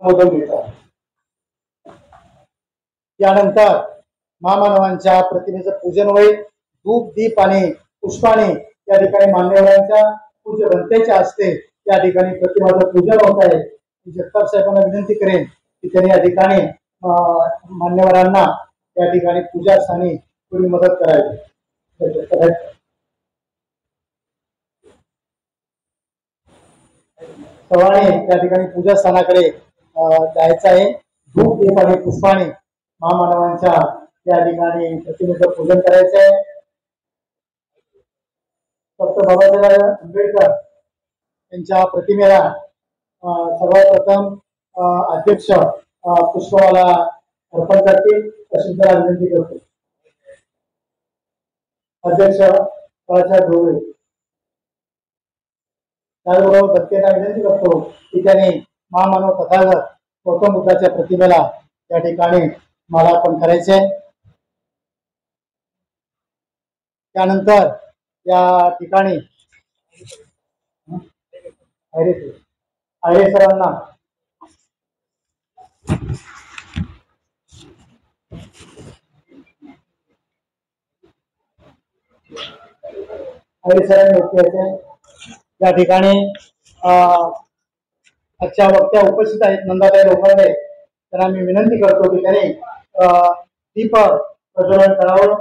मोदक मिळतात। यानंतर महामानवांच्या प्रतिमेचं पूजन होईल। धूप दीप आणि पुष्पाने या ठिकाणी मान्यवरांच्या पूज्य बनतेच्या हस्ते या ठिकाणी प्रतिमाचं पूजन होत आहे। जगताप साहेबांना विनंती करेन की त्यांनी या ठिकाणी मान्यवरांना या ठिकाणी पूजा स्थानी थोडी मदत करावी। सर्वांनी त्या ठिकाणी पूजा स्थानाकडे जायचं आहे। धूप दीप आणि पुष्पाने महामानवांच्या या ठिकाणी प्रतिमेचं पूजन करायचं आहे। डॉक्टर बाबासाहेब आंबेडकर यांच्या प्रतिमेला सर्वप्रथम अध्यक्ष पुष्पमाला अर्पण करतील अशी त्याला विनंती करतो। अध्यक्ष बाळासाहेब ढोबळे त्याचबरोबर प्रत्येकाला विनंती करतो की त्यांनी महामानव तथागत गौतम बुद्धाच्या प्रतिमेला या ठिकाणी मालार्पण करायचे। त्यानंतर या ठिकाणी आयरे सरांना या ठिकाणी आजच्या वक्त्या उपस्थित आहेत नंदाताई लोखंडे, त्यांना मी विनंती करतो की त्यांनी दीप प्रज्वलन करावं।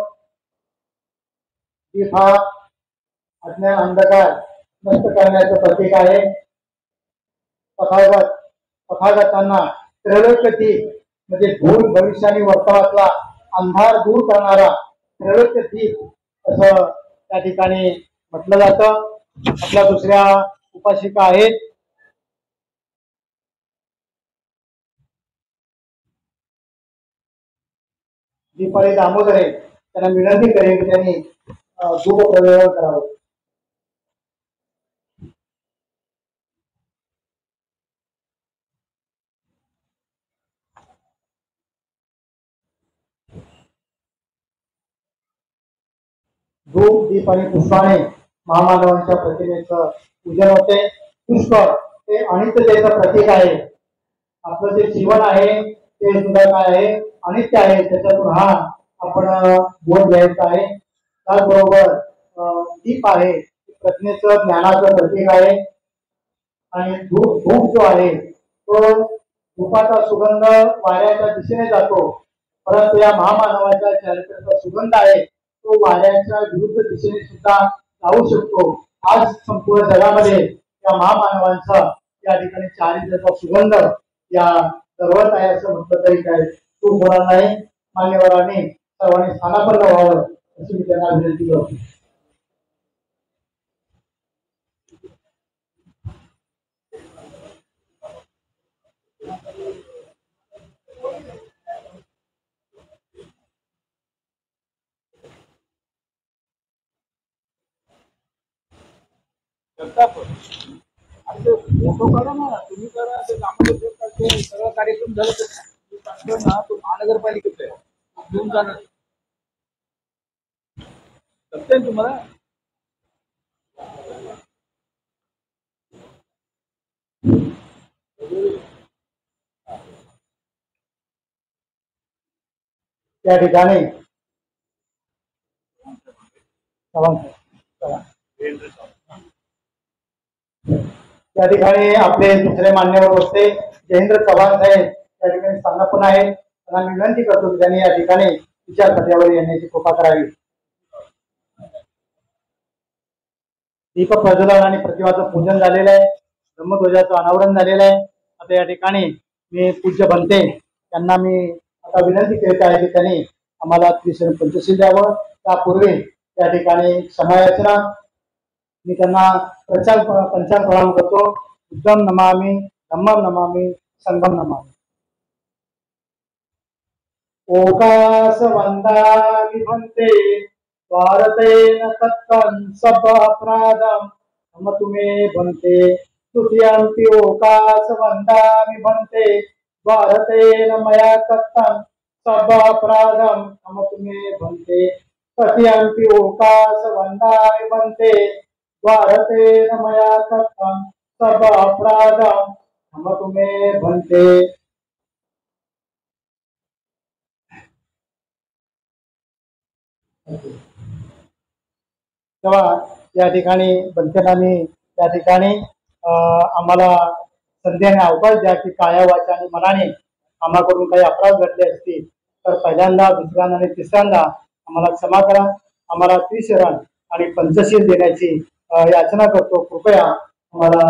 दीप हा अज्ञान अंधकार नष्ट करण्याचं प्रतीक आहे। तथागतांना त्रैलोक्य दीप म्हणजे भूत भविष्य आणि वर्तमानातला अंधार दूर करणारा त्रैलोक्य दीप असं त्या ठिकाणी म्हटलं जातं। आपल्या दुसऱ्या उपासिका आहेत दीपाली दामोदरे, त्यांना विनंती करेन की त्यांनी धूप प्रज्वलन करावं। धूप दीप आणि पुष्पाने महामानवांच्या प्रतिमेचं पूजन होते। पुष्प हे अनित्यतेचं प्रतीक आहे। आपलं जे जीवन आहे ते सुद्धा काय आहे, अनित्य आहे। त्याच्यातून हा आपण बोध घ्यायचा आहे। त्याचबरोबर दीप आहे प्रज्ञेचं ज्ञानाचं प्रतीक आहे आणि धूप जो आहे तो धूपाचा सुगंध वाऱ्याच्या दिशेने जातो, परंतु या महामानवाच्या चारित्र्याचा सुगंध आहे तो वाऱ्याच्या विरुद्ध दिशेने सुद्धा जाऊ शकतो। आज संपूर्ण जगामध्ये या महामानवांचा या ठिकाणी चारित्र्याचा सुगंध या सर्वत आहे असं म्हटलं तरी काय चूक होणार नाही। मान्यवरांनी सर्वांनी स्थानापन्न व्हावं अशी मी त्यांना विनंती करतो। फोटो करा ना, तुम्ही करा ते सगळं कार्यक्रम झालं ना, तो महानगरपालिकेत घेऊन जाणार जमते तुम्हाला। त्या ठिकाणी आपले दुसरे मान्यवर बसते जयेंद्र चव्हाण साहेब त्या ठिकाणी स्थानापन्न आहेत। त्यांना विनंती करतो की त्यांनी या ठिकाणी विचार खात्यावर येण्याची कृपा करावी। दीप प्रज्वलन आणि प्रतिमाचं पूजन झालेलं आहे। ब्रह्मध्वजाचं अनावरण झालेलं आहे। आता या ठिकाणी मी पूज्य बनते त्यांना मी आता विनंती करत आहे की त्यांनी आम्हाला त्रिशरण पंचशील द्यावं। त्यापूर्वी त्या ठिकाणी क्षमायाचना मी त्यांना पंचांग प्रणाम करतो। बुद्धं नमामि, धम्मं नमामि, संघं नमामि। ओकास वंदामि भन्ते भारतेन तत्तं सब अपराधं मम तुमे भन्ते। तुतीयंपि ओकास वंदामि भन्ते भारतेन मया तत्तं सब अपराधं मम तुमे भन्ते। तृतीयंपि ओकास वंदामि भन्ते भारतेन मया तत्तं सब अपराधं मम तुमे भन्ते तेव्हा या ठिकाणी पंचनामी त्या ठिकाणी आम्हाला संधी आणि अवकाश द्या की काया वाचा आणि मनाने आम्हाकडून काही अपराध घडले असतील तर पहिल्यांदा दुसऱ्यांदा आणि तिसऱ्यांदा आम्हाला क्षमा करा. आम्हाला त्रिशरण आणि पंचशील देण्याची याचना करतो. कृपया आम्हाला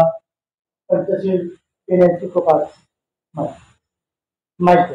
पंचशील देण्याची कृपा माहिती.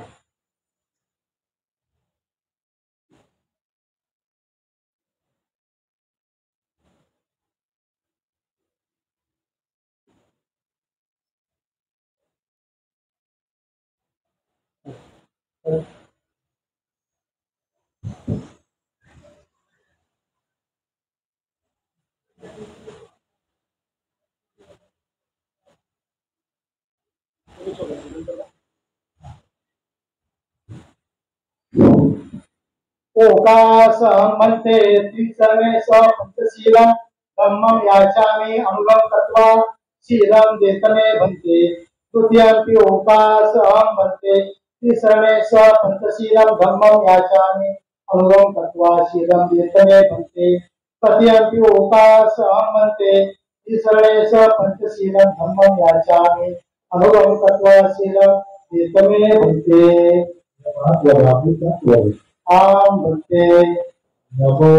ओकास म्हणते त्रिसर्वे पंचशीलम धम्मम याचामी अनुगम तत्वा शीलम देतमे भन्ते. तृतीयंपि ओकास म्हणते त्रिसर्वे पंचशीलम धम्मम याचामी अनुगम तत्वा शीलम देतमे भन्ते. तृतीयंपि ओकास म्हणते त्रिसर्वे पंचशीलम धम्मम याचामी अनुगम तत्वा शीलम देतमे भन्ते. आम भन्ते. नमो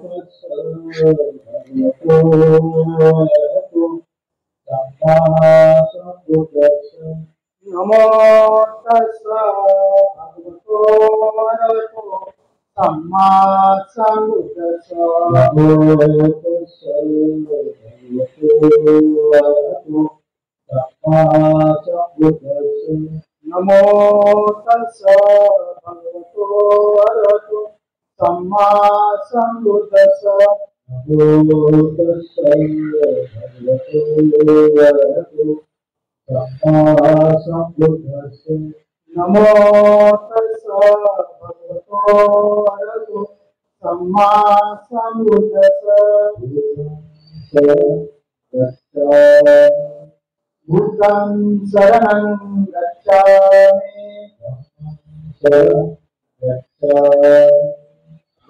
तस्सै भगवतो नमो तस्सै भगवतो सम्मा सम्बुद्धस्स. नमो तस्सै भगवतो सम्मा सम्बुद्धस्स. नमो तस्सै भगवतो सम्मा सम्बुद्धस्स. नमो तस्सै भगवतो सम्मा सम्बुद्धस्स. नमो तस्सै भगवतो सम्मा सम्बुद्धस्स. बुद्धं शरणं गच्छामि.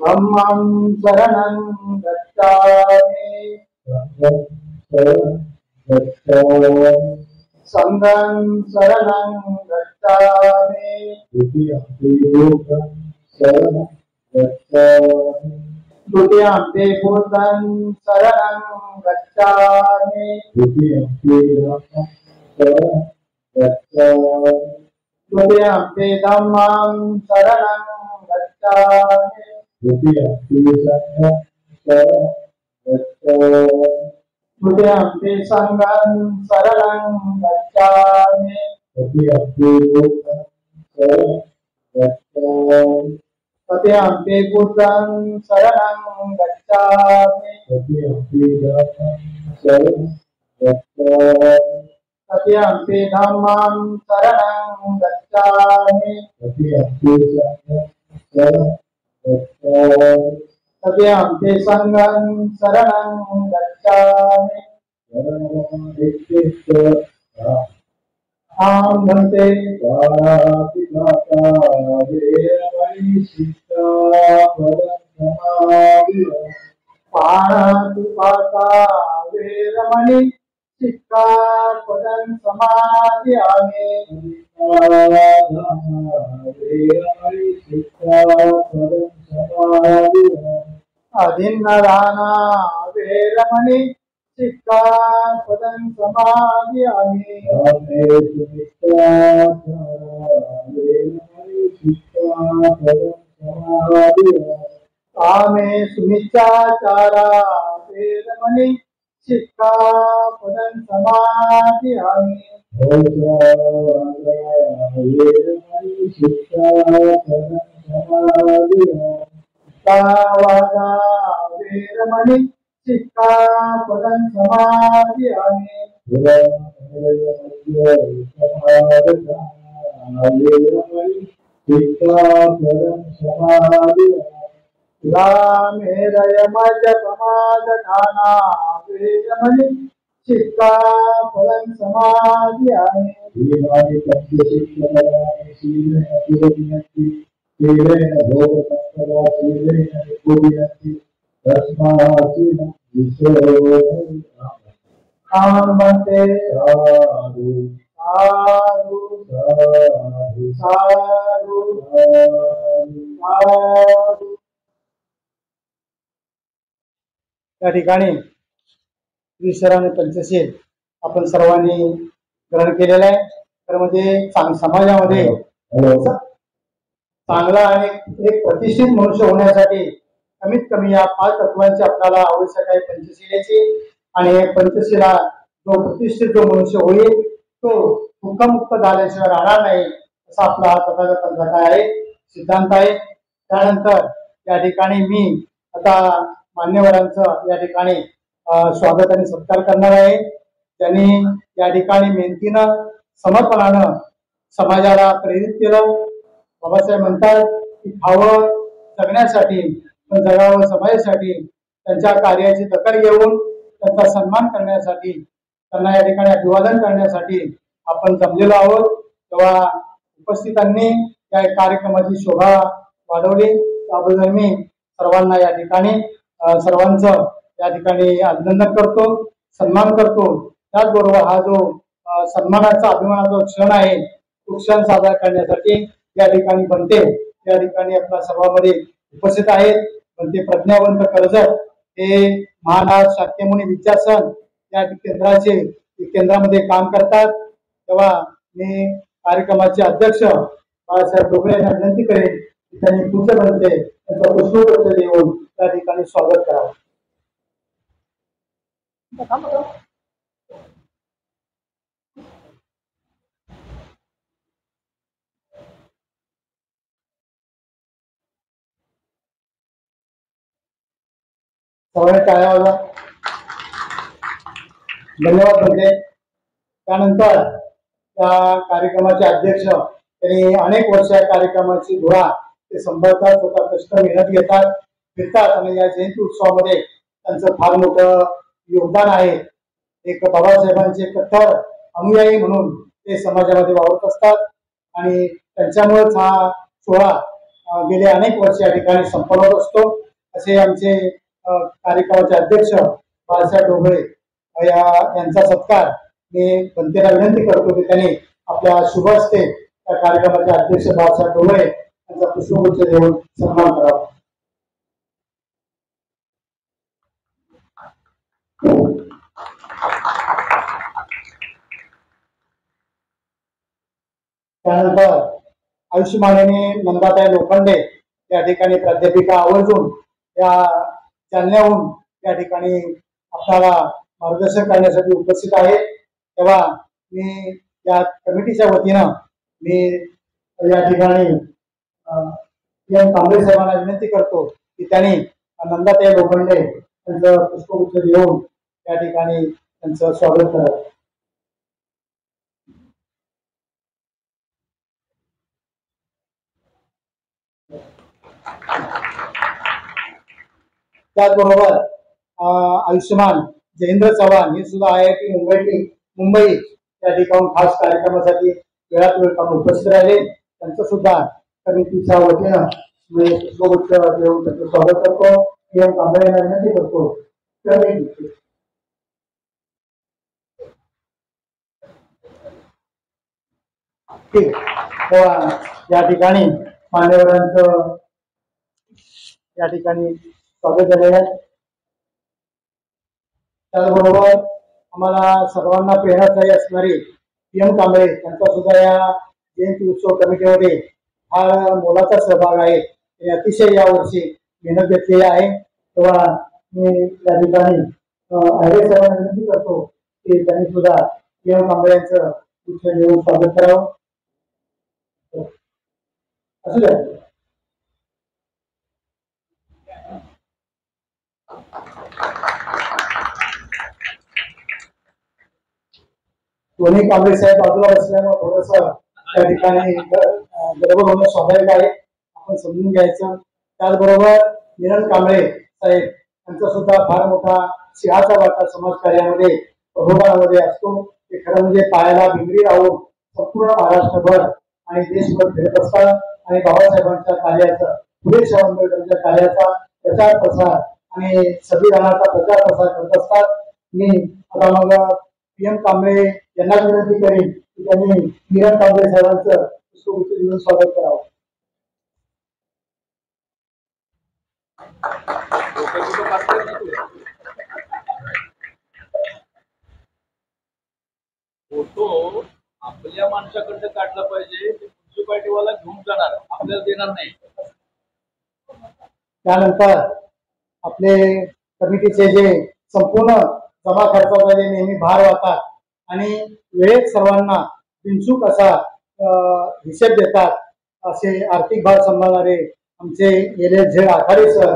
धम्मं शरणं गच्छामि. संघं शरणं गच्छामि. द्वितीयंपि बुद्धं शरणं गच्छामि. द्वितीयंपि धम्मं शरणं गच्छामि. द्वितीयंपि संघं शरणं गच्छामि. तृतीयंपि बुद्धं शरणं गच्छामि. तृतीयंपि धम्मं शरणं गच्छामि. तृतीयंपि संघं शरणं गच्छामि. आम भन्ते. पाणातिपाता वेरमणि सिक्खापदं समादयामि. अदिन्नदाना वेरमणि सिक्खापदं समादयामि. कामे सुमिच्चाचारा वेरमणि सिक्खापदं समादयामि. वादा वेरमणि सिक्खापदं समादयामि. रामेरय मज प्रमादधाना वेरमणि शिक्षा फलन समाधी आहे देवाने पंचशिक्षणाने शीलने केलेन भोग संपदा शीलेन कोविनंती तस्माची विश्व म्हणते साधु साधु साधु साधु साधु साधु. त्या ठिकाणी ईश्वराने पंचशील आपण सर्वांनी ग्रहण केलेलं आहे. तर म्हणजे समाजामध्ये चांगला आणि एक प्रतिष्ठित मनुष्य होण्यासाठी कमीत कमी या 5 तत्वांची आपल्याला आवश्यक आहे पंचशिलेची. आणि पंचशिला जो प्रतिष्ठित जो मनुष्य होईल तो दुःखमुक्त झाल्याशिवाय राहणार नाही असा आपला तथागतांचा काय आहे सिद्धांत आहे. त्यानंतर या ठिकाणी मी आता मान्यवरांचं या ठिकाणी स्वागत आणि सत्कार करणार आहे. त्यांनी या ठिकाणी मेहनतीनं समर्पणानं समाजाला प्रेरित केलं. बाबासाहेब म्हणतात की खावं जगण्यासाठी पण जगावं समाजासाठी. त्यांच्या कार्याची दखल घेऊन त्यांचा सन्मान करण्यासाठी त्यांना या ठिकाणी अभिवादन करण्यासाठी आपण जमलेलो आहोत. तेव्हा उपस्थितांनी या कार्यक्रमाची शोभा वाढवली त्याबद्दल मी सर्वांना या ठिकाणी सर्वांचं या ठिकाणी अभिनंदन करतो सन्मान करतो. त्याचबरोबर हा जो सन्मानाचा अभिमानाचा क्षण आहे तो क्षण साजरा करण्यासाठी या ठिकाणी बनते या ठिकाणी आपल्या सभामध्ये उपस्थित आहेत. बनते प्रज्ञावंत कर्जत हे महाराज शाक्यमुनी विद्यासन या केंद्रामध्ये काम करतात. तेव्हा मी कार्यक्रमाचे अध्यक्ष बाळासाहेब ढोबळे यांना विनंती करेन की त्यांनी पूज्य बनते त्यांचा पुष्पगुच्छ देऊन त्या ठिकाणी स्वागत करावं. सगळे टाळ्या वाजवा. धन्यवाद म्हणते. त्यानंतर त्या कार्यक्रमाचे अध्यक्ष त्यांनी अनेक वर्ष या कार्यक्रमाची धुरा ते सांभाळतात स्वतः कष्ट मेहनत घेतात फिरतात आणि या जयंती उत्सवामध्ये त्यांचं फार मोठं योगदान आहे. एक बाबासाहेबांचे कट्टर अनुयायी म्हणून ते समाजामध्ये वावरत असतात आणि त्यांच्यामुळेच हा सोहळा गेले अनेक वर्ष या ठिकाणी संपन्न होत असतो. असे आमचे कार्यक्रमाचे अध्यक्ष बाळासाहेब ढोबळे यांचा सत्कार मी बनतेला विनंती करतो की त्यांनी आपल्या शुभ हस्ते त्या कार्यक्रमाचे अध्यक्ष बाळासाहेब ढोबळे यांचा पुष्पगुच्छ देऊन सन्मान करावा. त्यानंतर आयुष्यमानेने नंदाताई लोखंडे या ठिकाणी प्राध्यापिका आवर्जून या जालन्याहून या ठिकाणी आपल्याला मार्गदर्शन करण्यासाठी उपस्थित आहेत. तेव्हा मी या कमिटीच्या वतीनं मी या ठिकाणी कांबळे साहेबांना विनंती करतो की त्यांनी नंदाताई लोखंडे त्यांचं पुष्पगुच्छ देऊन या ठिकाणी त्यांचं स्वागत करावं. त्याचबरोबर आयुष्यमान जयेंद्र चव्हाण हे सुद्धा IIT मुंबई या ठिकाणी खास कार्यक्रमासाठी वेळात वेळ काढून उपस्थित राहिले. त्यांचं सुद्धा कमिटीच्या वतीनं मी पुष्पगुच्छ देऊन त्याचं स्वागत करतो. कांबळे यांना विनंती करतो. ठीक या ठिकाणी मान्यवरांचं या ठिकाणी स्वागत झालेलं आहे. त्याचबरोबर आम्हाला सर्वांना प्रेरणादायी असणारी PM कांबळे यांचा सुद्धा या जयंती उत्सव कमिटीमध्ये फार मोलाचा सहभाग आहे. ते अतिशय यावर्षी मेहनत घेतलेली आहे. तेव्हा मी या ठिकाणी आयरे साहेबांना विनंती करतो की त्यांनी सुद्धा PM कांबळे यांचं देऊन स्वागत करावं. असू द्या. दोन्ही कांबळे साहेब बाजूला बसल्यामुळे थोडस त्या ठिकाणी गडबड होणं स्वाभाविक आहे. आपण समजून घ्यायचं. त्याचबरोबर मिलन कांबळे साहेब यांचा सुद्धा फार मोठा सिंहाचा वाटा समाज कार्यामध्ये प्रबोधनामध्ये असतो. ते खरं म्हणजे पायाला भिंगरी राहून संपूर्ण महाराष्ट्रभर आणि देशभर फिरत असतात आणि बाबासाहेबांच्या कार्याचा फुले शाहू आंबेडकरांच्या कार्याचा प्रचार प्रसार आणि संविधानाचा प्रचार प्रसार करत असतात. मी आता मग PM कांबळे यांना विनंती करेन की त्यांनी किरण कांबळे साहेबांचं पुष्पगुच्छ देऊन स्वागत करावं. फोटो आपल्या माणसाकडनं काढला पाहिजे. म्युन्सिपाल्टीवाला घेऊन जाणार, आपल्याला देणार नाही. त्यानंतर आपले कमिटीचे जे संपूर्ण जमा खर्चाचा जे नेहमी भार होतात आणि वेळेत सर्वांना बिनचूक असा हिशेब देतात असे आर्थिक भार सांभाळणारे आमचे LS आखाडे सर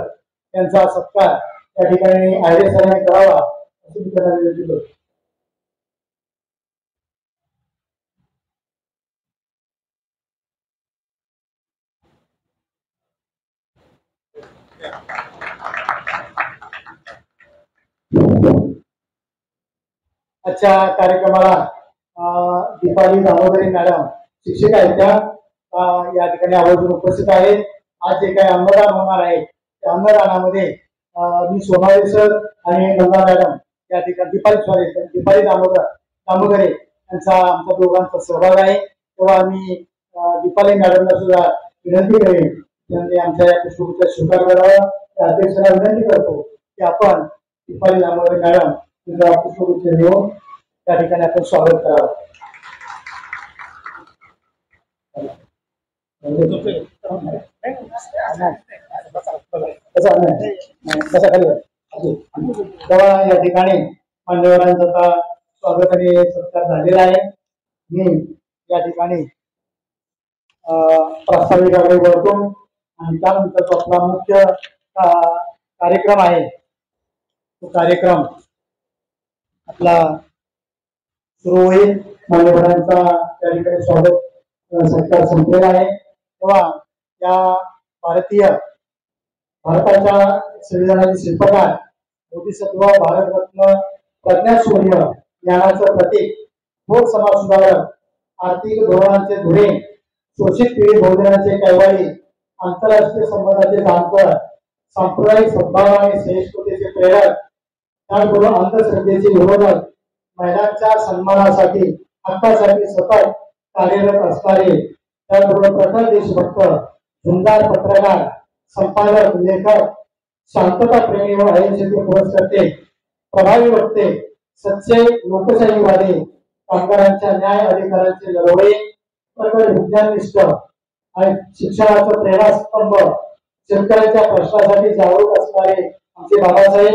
यांचा सत्कार त्या ठिकाणी आयरे सरांनी करावा अशी मी त्यांना विनंती करतो. आजच्या कार्यक्रमाला दीपाली दामोदरी मॅडम शिक्षिका आहेत त्या या ठिकाणी आवर्जून उपस्थित आहेत. आज जे काही अन्नदान होणार आहे त्या अन्नदानामध्ये मी सोनावळे सर आणि नंदा मॅडम या ठिकाणी दीपाली दामोदरे यांचा आमच्या दोघांचा सहभाग आहे. तेव्हा मी दीपाली मॅडमला सुद्धा विनंती करेन त्यांनी आमच्या या पुष्पगुच्छ स्वीकार करावा. त्या अध्यक्षाला विनंती करतो की आपण दीपाली दामोदरे मॅडम तुझा पुष्पगुच्छ देऊन त्या ठिकाणी आपण स्वागत करावं. तेव्हा या ठिकाणी मान्यवरांचा स्वागत आणि सत्कार झालेला आहे. मी या ठिकाणी प्रास्ताविकाकडे वळतो आणि त्यानंतर तो आपला मुख्य कार्यक्रम आहे तो कार्यक्रम आपला सुरू होईल. मान्यवरांचा त्या ठिकाणी स्वागत सत्कार संपलेला आहे. तेव्हा या भारताच्या संविधानाचे शिल्पकार बोधिसत्व भारतरत्न प्रज्ञासूर्य ज्ञानाचं प्रतीक थोर समाज सुधारक आर्थिक धोरणांचे धुरे शोषित पीडित बहुजनांचे कैवारी आंतरराष्ट्रीय संबंधाचे जाणकार सांप्रदायिक सद्भाव आणि सहिष्णुतेचे प्रेरक त्याचबरोबर अंधश्रद्धेचे विरोधक महिलांच्या सन्मानासाठी हक्कासाठी सतत कार्यरत असणारे त्याचबरोबर प्रखर देशभक्त झुंजार पत्रकार संपादक लेखक शांतता प्रेमी व अहिंसेचे पुरस्कर्ते प्रभावी वक्ते सच्चे लोकशाहीवादी कामगारांच्या न्याय अधिकारांचे लढवळे प्रखर विज्ञाननिष्ठ आणि शिक्षणाचा प्रेरणास्तंभ शेतकऱ्यांच्या प्रश्नासाठी जागरूक असणारे आमचे बाबासाहेब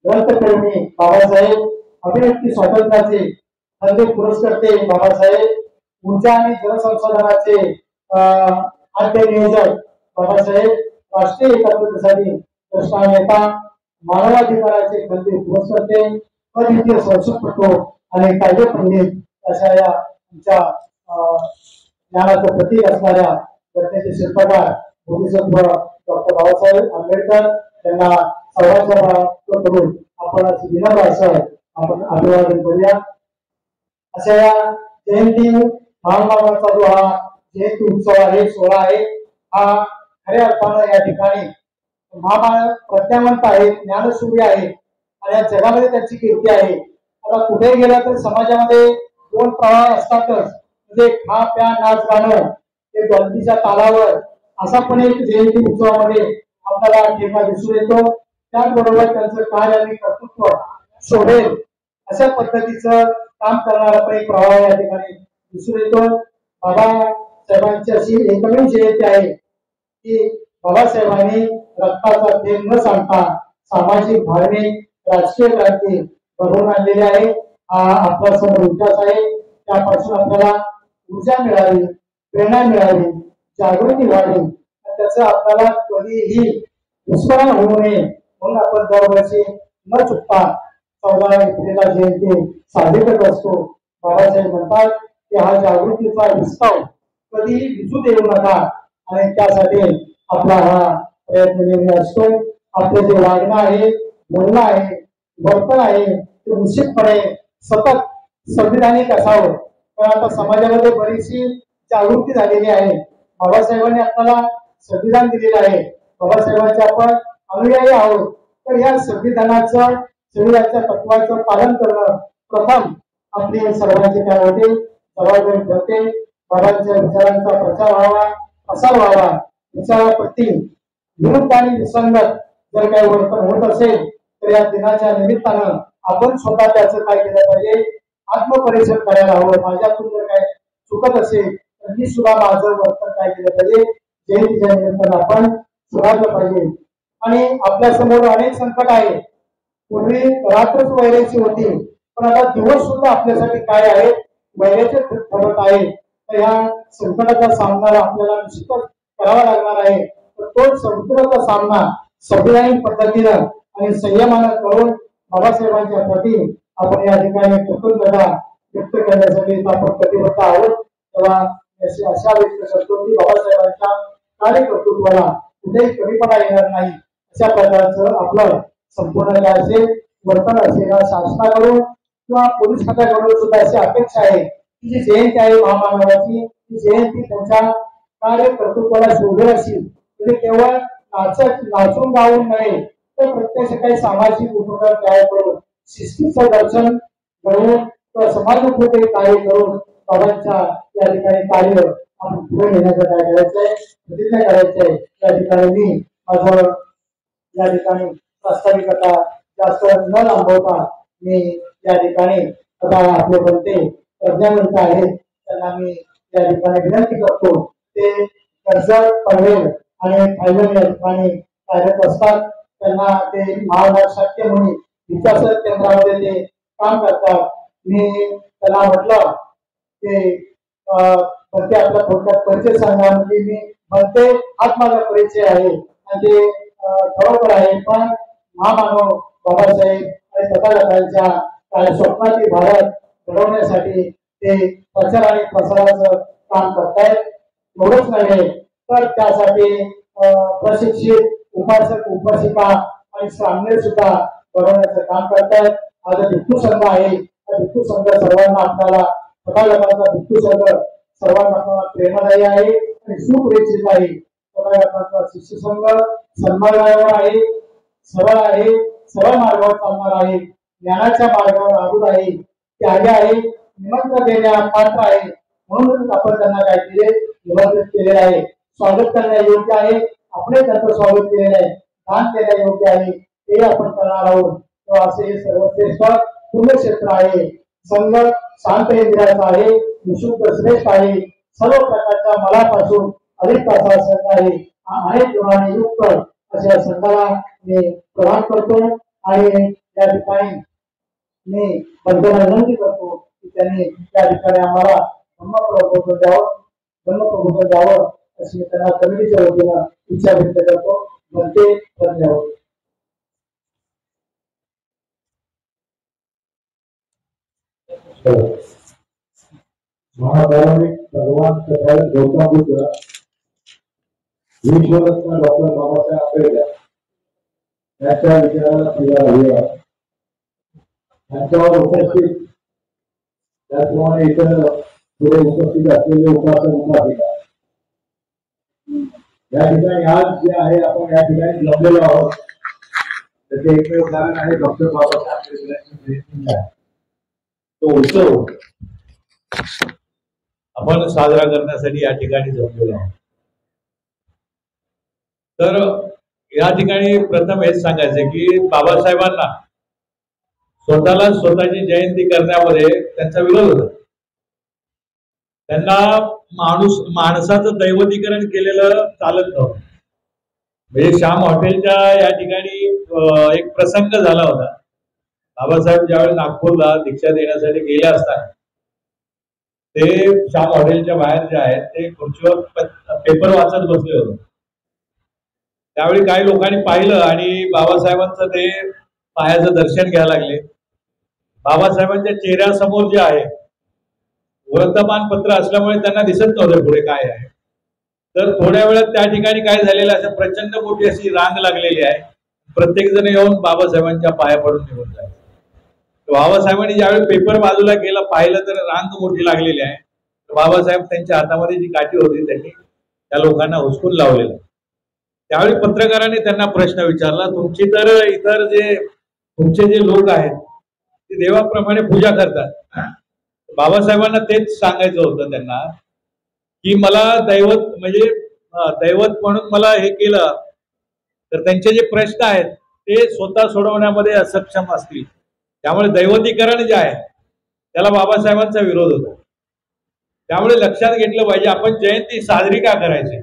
ग्रंथप्रेमी बाबासाहेब अभिव्यक्ती स्वातंत्र्याचे हल्ले पुरस्कर्ते बाबासाहेब ऊर्जा आणि जलसंसाधनाचे आद्य नियोजक बाबासाहेब राष्ट्रीय एकात्मतेसाठी प्रश्न नेता मानवाधिकाराचे खंदे पुरस्कर्ते अद्वितीय संसदपटू आणि कायदे पंडित अशा या आमच्या ज्ञानाचं प्रतीक असणाऱ्या घटनेचे शिल्पकार बोधिसत्व डॉक्टर बाबासाहेब आंबेडकर यांना सर्वांच्या करून आपण विनम्र असं आपण अभिवादन करूया. अशा या जयंती महामानवाचा जो हा जयंती उत्सव आहे सोहळा आहे हा खऱ्या अर्थानं या ठिकाणी महामानव प्रज्ञावंत आहे ज्ञानसूर्य आहे आणि या जगामध्ये त्यांची कीर्ती आहे. आता कुठे गेला तर समाजामध्ये दोन प्रवाह असतातच म्हणजे खा प्या नाच गाणं हे गलतीच्या तालावर असा पण एक जयंती उत्सवामध्ये आपल्याला ठेका दिसून येतो. त्याचबरोबर त्यांचं कार्य आणि कर्तृत्व शोभेल अशा पद्धतीचं काम करणारा पण एक प्रवाह या ठिकाणी दिसून येतो. बाबासाहेबांची अशी एकमेव जयंती आहे की बाबासाहेबांनी रक्ताचा थेंब न सांगता सामाजिक धार्मिक राजकीय क्रांती घडवून आणलेली आहे. हा आपला समोर इतिहास आहे. त्यापासून आपल्याला ऊर्जा मिळावी प्रेरणा मिळावी जागृती व्हावी त्याचं आपल्याला कधीही विस्मरण होऊ नये म्हणून आपण दरवर्षी न चुकता 14 एप्रिलला जयंती साजरी करत असतो. बाबासाहेब म्हणतात की हा जागृतीचा विस्तार कधीही विजू देऊ नका आणि त्यासाठी आपला हा प्रयत्न नेहमी असतो. आपले जे वागणं आहे बोलणं आहे वर्तन आहे ते निश्चितपणे सतत संविधानिक असावं. तर आता समाजामध्ये बरीचशी जागृती झालेली आहे. बाबासाहेबांनी आपल्याला संविधान दिलेलं आहे. बाबासाहेबांचे आपण अनुयायी आहोत. तर या संविधानाच्या तत्वाचं पालन करणं प्रथम आपली सर्वांची काय होते जबाबदारी ठरते. बाबांच्या विचारांचा प्रचार व्हावा, प्रसार व्हावा. विचाराप्रती विरुद्ध आणि विसंगत जर काही वर्तन होत असेल तर या दिनाच्या निमित्तानं आपण स्वतः त्याचं काय केलं पाहिजे, आत्मपरीक्षण करायला हवं. माझ्यातून जर काय चुकत असेल तर मी सुद्धा माझं वर्तन काय केलं पाहिजे, जयंतीच्या निमित्तानं आपण सुधारलं पाहिजे. आणि आपल्या समोर अनेक संकट आहे. पूर्वी रात्रच वैराची होती, पण आता दिवस सुद्धा आपल्यासाठी काय आहे, वैराचे ठरत आहे. तर या संकटाचा सामना आपल्याला निश्चितच करावा लागणार आहे. तर तो संकटाचा सामना संविधानिक पद्धतीनं आणि संयमानं करून बाबासाहेबांच्या प्रती आपण या ठिकाणी कृतज्ञता व्यक्त करण्यासाठी आपण कटिबद्ध आहोत. तेव्हा अशा व्यक्त करतो की बाबासाहेबांच्या कार्यकर्तृत्वाला कुठेही कमीपणा येणार नाही. अशा प्रकारचं आपलं संपूर्ण काय असेल वर्तन असेल. शासनाकडून किंवा पोलीस खात्याकडून सुद्धा अशी अपेक्षा आहे की जी जयंती आहे महामानवाची, ती जयंती त्यांच्या कार्यकर्तृत्वाला शोभेल असेल. म्हणजे केवळ नाचून गाऊन नव्हे तर प्रत्यक्ष काही सामाजिक उपक्रम तयार करून शिस्तीचं दर्शन घडवून किंवा समाजोपयोगी कार्य करून बाबांच्या या ठिकाणी कार्य आपण पुढे नेण्याचं काय करायचंय, प्रतिज्ञा करायचंय. या ठिकाणी मी माझं या ठिकाणी प्रास्ताविकता जास्त न लांबवता मी या ठिकाणी आता आपले बनते प्रज्ञावंत आहेत त्यांना मी या ठिकाणी विनंती करतो. ते कर्जत, पनवेल आणि थायलंड या ठिकाणी कार्यरत असतात. त्यांना ते महाराष्ट्र शाक्य म्हणून विकास केंद्रामध्ये ते काम करतात. मी त्यांना म्हटलं की बनते आपला थोडक्यात परिचय सांगा. म्हणजे मी बनते हाच माझा परिचय आहे आणि ते खरोखर आहे. पण महामानव बाबासाहेब आणि तथागतांच्या काही स्वप्नातील भारत घडवण्यासाठी ते प्रचार आणि प्रसाराचं काम करतायत. एवढंच नव्हे तर त्यासाठी प्रशिक्षित उपासक उपासिका आणि सामने सुद्धा बनवण्याचं काम करतायत. आज भिक्खू संघ आहे. भिक्खू संघ सर्वांना आपल्याला तथागतांचा भिक्खू संघ सर्वांना आपल्याला प्रेरणादायी आहे आणि सुपरिचित आहे. तथागतांचा शिष्य संघ सन्मानावर आहे, सरळ आहे, सरळ मार्गावर चालणार आहे, ज्ञानाच्या मार्गावर आरूढ आहे, त्यागी आहे, निमंत्रण देण्या पात्र आहे. म्हणून आपण त्यांना काय केले, निमंत्रित केलेलं आहे. स्वागत करण्या योग्य आहे. आपण त्यांचं स्वागत केलेलं आहे. दान देण्या योग्य आहे हे आपण करणार आहोत. तेव्हा असे हे सर्वश्रेष्ठ पुण्यक्षेत्र आहे. संघ शांत इंद्रियाचा आहे, निशुद्ध श्रेष्ठ आहे. सर्व प्रकारच्या मलापासून अधिक असा संघ आहे. अनेक गुणांनी युक्त अशा संघाला मी प्रदान करतो आणि या ठिकाणी मी बंधूंना विनंती करतो की त्यांनी त्या ठिकाणी आम्हाला धर्मप्रबोधन द्यावं अशी त्यांना कमिटीच्या वतीनं इच्छा व्यक्त करतो. बनते धन्यवाद. महाधार्मिक भगवान गौतम बुद्ध, विश्वरत्न डॉक्टर बाबासाहेब आंबेडकर यांच्या विचाराला फिरा हवी. त्यांच्यावर उपस्थित त्याचप्रमाणे इतर पुढे उपस्थित असलेले उपासक उपासिका या ठिकाणी आज जे आहे आपण या ठिकाणी जमलेलो आहोत त्याचे एकमेव कारण आहे डॉक्टर बाबासाहेब आंबेडकरांची जयंती आहे. तो उत्सव आपण साजरा करण्यासाठी या ठिकाणी जमलेलो आहोत. तर या ठिकाणी प्रथम हेच सांगायचं की बाबासाहेबांना स्वतःला स्वतःची जयंती करण्यामध्ये त्यांचा विरोध होता. त्यांना माणसाचं दैवतीकरण केलेलं चालत नव्हतं. म्हणजे श्याम हॉटेलच्या या ठिकाणी एक प्रसंग झाला होता. बाबासाहेब ज्यावेळी नागपूरला दीक्षा देण्यासाठी गेले असताना ते श्याम हॉटेलच्या बाहेर जे आहेत ते खुर्चीवर पेपर वाचत बसले होते. त्यावेळी काही लोकांनी पाहिलं आणि बाबासाहेबांचं ते पायाचं दर्शन घ्यायला लागले. बाबासाहेबांच्या चेहऱ्यासमोर जे आहे वर्तमानपत्र असल्यामुळे त्यांना दिसत नव्हते पुढे काय आहे. तर थोड्या वेळात त्या ठिकाणी काय झालेलं असं प्रचंड मोठी अशी रांग लागलेली आहे. प्रत्येक जण येऊन बाबासाहेबांच्या पाया पडून निघून जायचं. बाबासाहेबांनी ज्यावेळी पेपर बाजूला केला पाहिलं तर रांग मोठी लागलेली आहे. बाबासाहेब त्यांच्या हातामध्ये जी काठी होती त्यांनी त्या लोकांना हुसकून लावलेलं. त्यावेळी पत्रकारांनी त्यांना प्रश्न विचारला, तुमची तर इतर जे तुमचे जे लोक आहेत ते देवाप्रमाणे पूजा करतात. बाबासाहेबांना तेच सांगायचं होतं त्यांना की मला दैवत म्हणजे दैवत म्हणून मला हे केलं तर त्यांचे जे प्रश्न आहेत ते स्वतः सोडवण्यामध्ये असक्षम असतील. त्यामुळे दैवतीकरण जे आहे त्याला बाबासाहेबांचा विरोध होता. त्यामुळे लक्षात घेतलं पाहिजे आपण जयंती साजरी का करायची.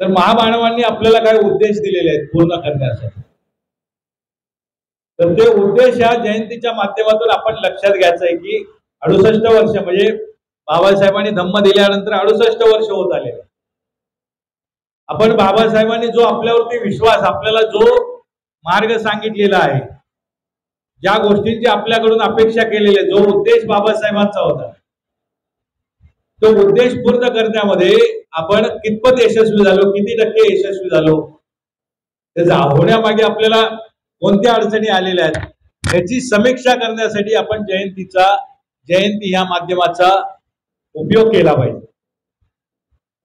तर महामानवांनी आपल्याला काही उद्देश दिलेले आहेत पूर्ण करण्यासाठी. तर ते उद्देश या जयंतीच्या माध्यमातून आपण लक्षात घ्यायचं आहे की 68 वर्ष म्हणजे बाबासाहेबांनी धम्म दिल्यानंतर 68 वर्ष होत आले. आपण बाबासाहेबांनी जो आपल्यावरती विश्वास आपल्याला जो मार्ग सांगितलेला आहे, ज्या गोष्टींची आपल्याकडून अपेक्षा केलेली आहे, जो उद्देश बाबासाहेबांचा होता तो उद्देश पूर्ण करण्यामध्ये आपण कितपत यशस्वी झालो, किती टक्के यशस्वी झालो, त्याचा होण्यामागे आपल्याला कोणत्या अडचणी आलेल्या आहेत याची समीक्षा करण्यासाठी आपण जयंती ह्या माध्यमाचा उपयोग केला पाहिजे.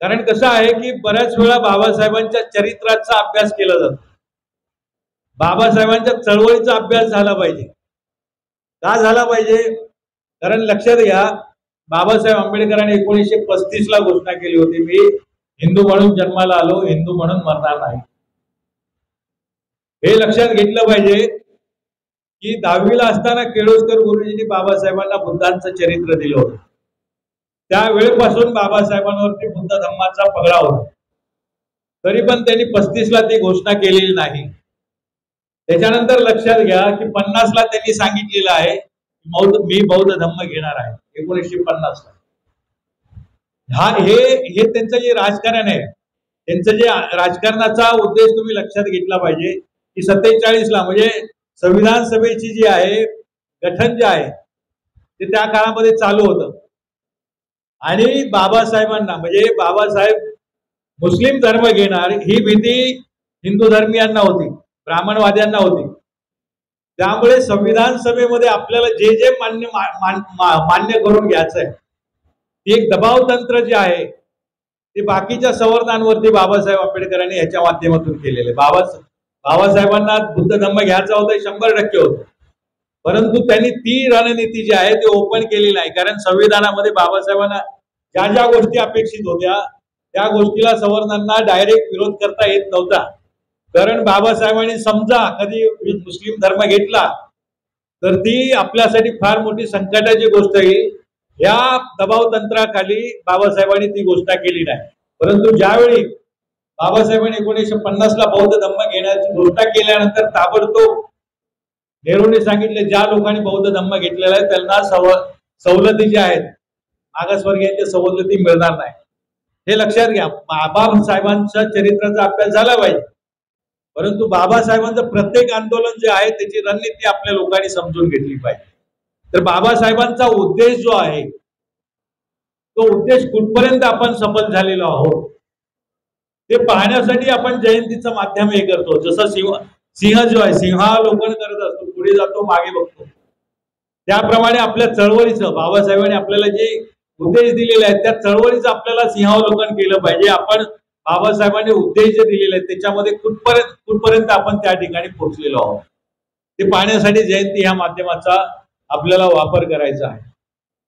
कारण कसं आहे की बऱ्याच वेळा बाबासाहेबांच्या चरित्राचा अभ्यास केला जातो, बाबासाहेबांच्या चळवळीचा अभ्यास झाला पाहिजे. का झाला पाहिजे? कारण लक्षात घ्या, बाबासाहेब आंबेडकरांनी 1935 ला घोषणा केली होती, मी हिंदू म्हणून जन्माला आलो, हिंदू म्हणून मरणार नाही. हे लक्षात घेतलं पाहिजे की 10वी ला असताना केळुसकर गुरुजींनी बाबासाहेबांना बुद्धांचं चरित्र दिलं होतं. त्या वेळेपासून बाबासाहेबांवरती बुद्ध धम्माचा पगडा होता. तरी पण त्यांनी 35 ला ती घोषणा केलेली नाही. त्याच्यानंतर लक्षात घ्या की 50 ला त्यांनी सांगितलेलं आहे मी बौद्ध धम्म घेणार आहे 1950 ला. हे त्यांचं जे राजकारण आहे, त्यांचं जे राजकारणाचा उद्देश तुम्ही लक्षात घेतला पाहिजे की 47 ला म्हणजे संविधान सभेची जी आहे गठन जे आहे ते त्या काळामध्ये चालू होतं. आणि बाबासाहेबांना म्हणजे बाबासाहेब मुस्लिम धर्म घेणार ही भीती हिंदू धर्मीयांना होती, ब्राह्मणवाद्यांना होती. त्यामुळे संविधान सभेमध्ये आपल्याला जे जे मान्य करून घ्यायचं आहे ते एक दबाव तंत्र जे आहे ते बाकीच्या संवर्णांवरती बाबासाहेब आंबेडकरांनी ह्याच्या माध्यमातून केलेले. बाबासाहेबांना बुद्ध धम्म घ्यायचा होता 100% होतं, परंतु त्यांनी ती रणनीती जी आहे ती ओपन केली नाही. कारण संविधानामध्ये बाबासाहेबांना ज्या ज्या गोष्टी अपेक्षित होत्या त्या गोष्टीला सवर्णांना डायरेक्ट विरोध करता येत नव्हता. कारण बाबासाहेबांनी समजा कधी मुस्लिम धर्म घेतला तर ती आपल्यासाठी फार मोठी संकटाची गोष्ट येईल. या दबाव तंत्राखाली बाबासाहेबांनी ती घोषणा केली नाही. परंतु ज्यावेळी बाबासाहेबांनी 1950 ला बौद्ध धम्म घेण्याची घोषणा केल्यानंतर ताबडतोब नेहरूंनी सांगितले ज्या लोकांनी बौद्ध धम्म घेतलेला आहे त्यांना सवलती ज्या आहेत मागासवर्गीयांच्या सवलती मिळणार नाही. हे लक्षात घ्या. बाबासाहेबांच्या चरित्राचा अभ्यास झाला पाहिजे, परंतु बाबासाहेबांचं प्रत्येक आंदोलन जे आहे त्याची रणनीती आपल्या लोकांनी समजून घेतली पाहिजे. तर बाबासाहेबांचा उद्देश जो आहे तो उद्देश कुठपर्यंत आपण सफल झालेलो आहोत ते पाहण्यासाठी आपण जयंतीचं माध्यम हे करतो. जसं सिंह जो आहे सिंहावलोकन करत असतो, पुढे जातो मागे बघतो, त्याप्रमाणे आपल्या चळवळीचं बाबासाहेबांनी आपल्याला जे उद्देश दिलेले आहेत त्या चळवळीचं आपल्याला सिंहावलोकन केलं पाहिजे. आपण बाबासाहेबांनी उद्देश जे दिलेले आहेत त्याच्यामध्ये कुठपर्यंत आपण त्या ठिकाणी पोहोचलेलो आहोत ते पाहण्यासाठी जयंती ह्या माध्यमाचा आपल्याला वापर करायचा आहे.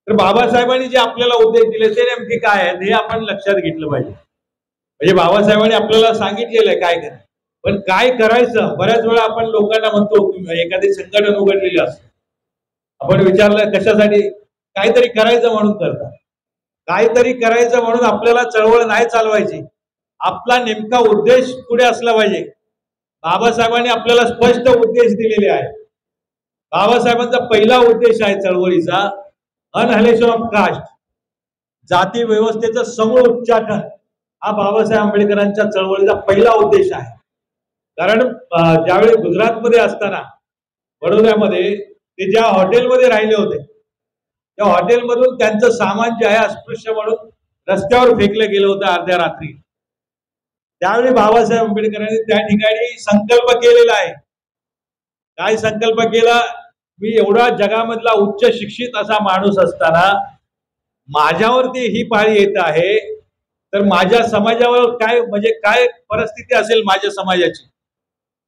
तर बाबासाहेबांनी जे आपल्याला उद्देश दिले ते नेमके काय आहेत हे आपण लक्षात घेतलं पाहिजे. म्हणजे बाबासाहेबांनी आपल्याला सांगितलेलं आहे काय करायचं, पण काय करायचं बऱ्याच वेळा आपण लोकांना म्हणतो एखादी संघटन उघडलेली असते, आपण विचारलं कशासाठी, काहीतरी करायचं म्हणून करतात. काहीतरी करायचं म्हणून आपल्याला चळवळ नाही चालवायची, आपला नेमका उद्देश पुढे असला पाहिजे. बाबासाहेबांनी आपल्याला स्पष्ट उद्देश दिलेले आहे. बाबासाहेबांचा पहिला उद्देश आहे चळवळीचा अनहलेशन ऑफ कास्ट, जाती व्यवस्थेचं समूळ उच्चाटन हा बाबासाहेब आंबेडकरांच्या चळवळीचा पहिला उद्देश आहे. कारण ज्यावेळी गुजरातमध्ये असताना वडोदऱ्यामध्ये ते ज्या हॉटेलमध्ये राहिले होते त्या हॉटेलमधून त्यांचं सामान जे आहे अस्पृश्य म्हणून रस्त्यावर फेकलं गेलं होतं अर्ध्या रात्री. त्यावेळी बाबासाहेब आंबेडकरांनी त्या ठिकाणी संकल्प केलेला आहे काय संकल्प केला, मी एवढा जगामधला उच्च शिक्षित असा माणूस असताना माझ्यावरती ही पाळी येत आहे, तर माझ्या समाजावर काय म्हणजे काय परिस्थिती असेल माझ्या समाजाची.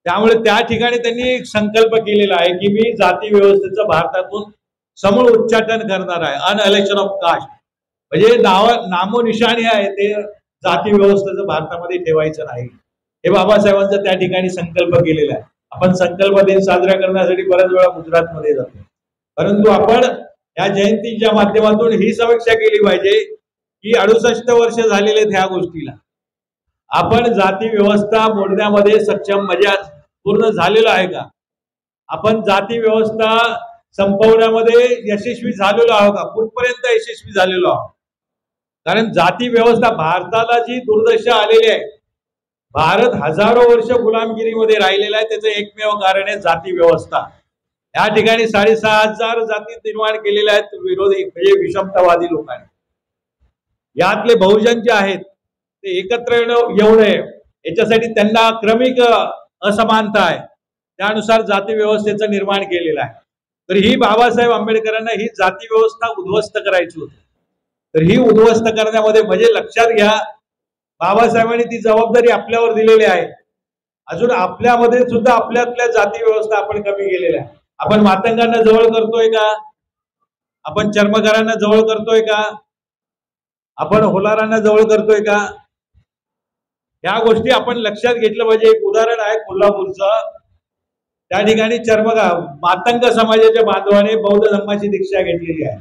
त्यामुळे त्या ठिकाणी त्यांनी संकल्प केलेला आहे की मी जाती व्यवस्थेचं भारतातून समूळ उच्चाटन करणार आहे. अनइलेक्शन ऑफ कास्ट म्हणजे नामोनिशाणी आहे ते जाती व्यवस्थेचं भारतामध्ये ठेवायचं नाही. हे बाबासाहेबांचा त्या ठिकाणी संकल्प केलेला आहे. आपण संकल्प दिन साजरा करण्यासाठी बऱ्याच वेळा गुजरातमध्ये जातो, परंतु आपण या जयंतीच्या माध्यमातून ही समीक्षा केली पाहिजे की 68 वर्ष झालेले आहेत ह्या गोष्टीला. आपण जाती व्यवस्था मोडण्यामध्ये सक्षम म्हणजे पूर्ण झालेलो आहे का? आपण जाती व्यवस्था संपवण्यामध्ये यशस्वी झालेलो आहोत का? कुठपर्यंत यशस्वी झालेलो आहोत? कारण जाती व्यवस्था भारताला जी दुर्दशा आलेली आहे, भारत हजारो वर्ष गुलामगिरीमध्ये राहिलेला आहे, त्याचं एकमेव कारण आहे जाती व्यवस्था. या ठिकाणी 6,500 जाती निर्माण केलेल्या आहेत विरोधी म्हणजे विषमतावादी लोकांनी. यातले बहुजन जे आहेत ते एकत्र येऊ नये याच्यासाठी त्यांना क्रमिक असमानता आहे, त्यानुसार जाती व्यवस्थेचं निर्माण केलेलं आहे. तर ही बाबासाहेब आंबेडकरांना ही जाती व्यवस्था उद्ध्वस्त करायची होती. तर ही उद्ध्वस्त करण्यामध्ये म्हणजे लक्षात घ्या, बाबासाहेबांनी ती जबाबदारी आपल्यावर दिलेली आहे. अजून आपल्यामध्ये सुद्धा आपल्यातल्या जाती व्यवस्था आपण कमी केलेल्या आहे. आपण मातंगांना जवळ करतोय का? आपण चर्मकारांना जवळ करतोय का? आपण होलारांना जवळ करतोय का? ह्या गोष्टी आपण लक्षात घेतलं पाहिजे. एक उदाहरण आहे कोल्हापूरचं. त्या ठिकाणी चर्मकार मातंग समाजाच्या बांधवाने बौद्ध धर्माची दीक्षा घेतलेली आहे.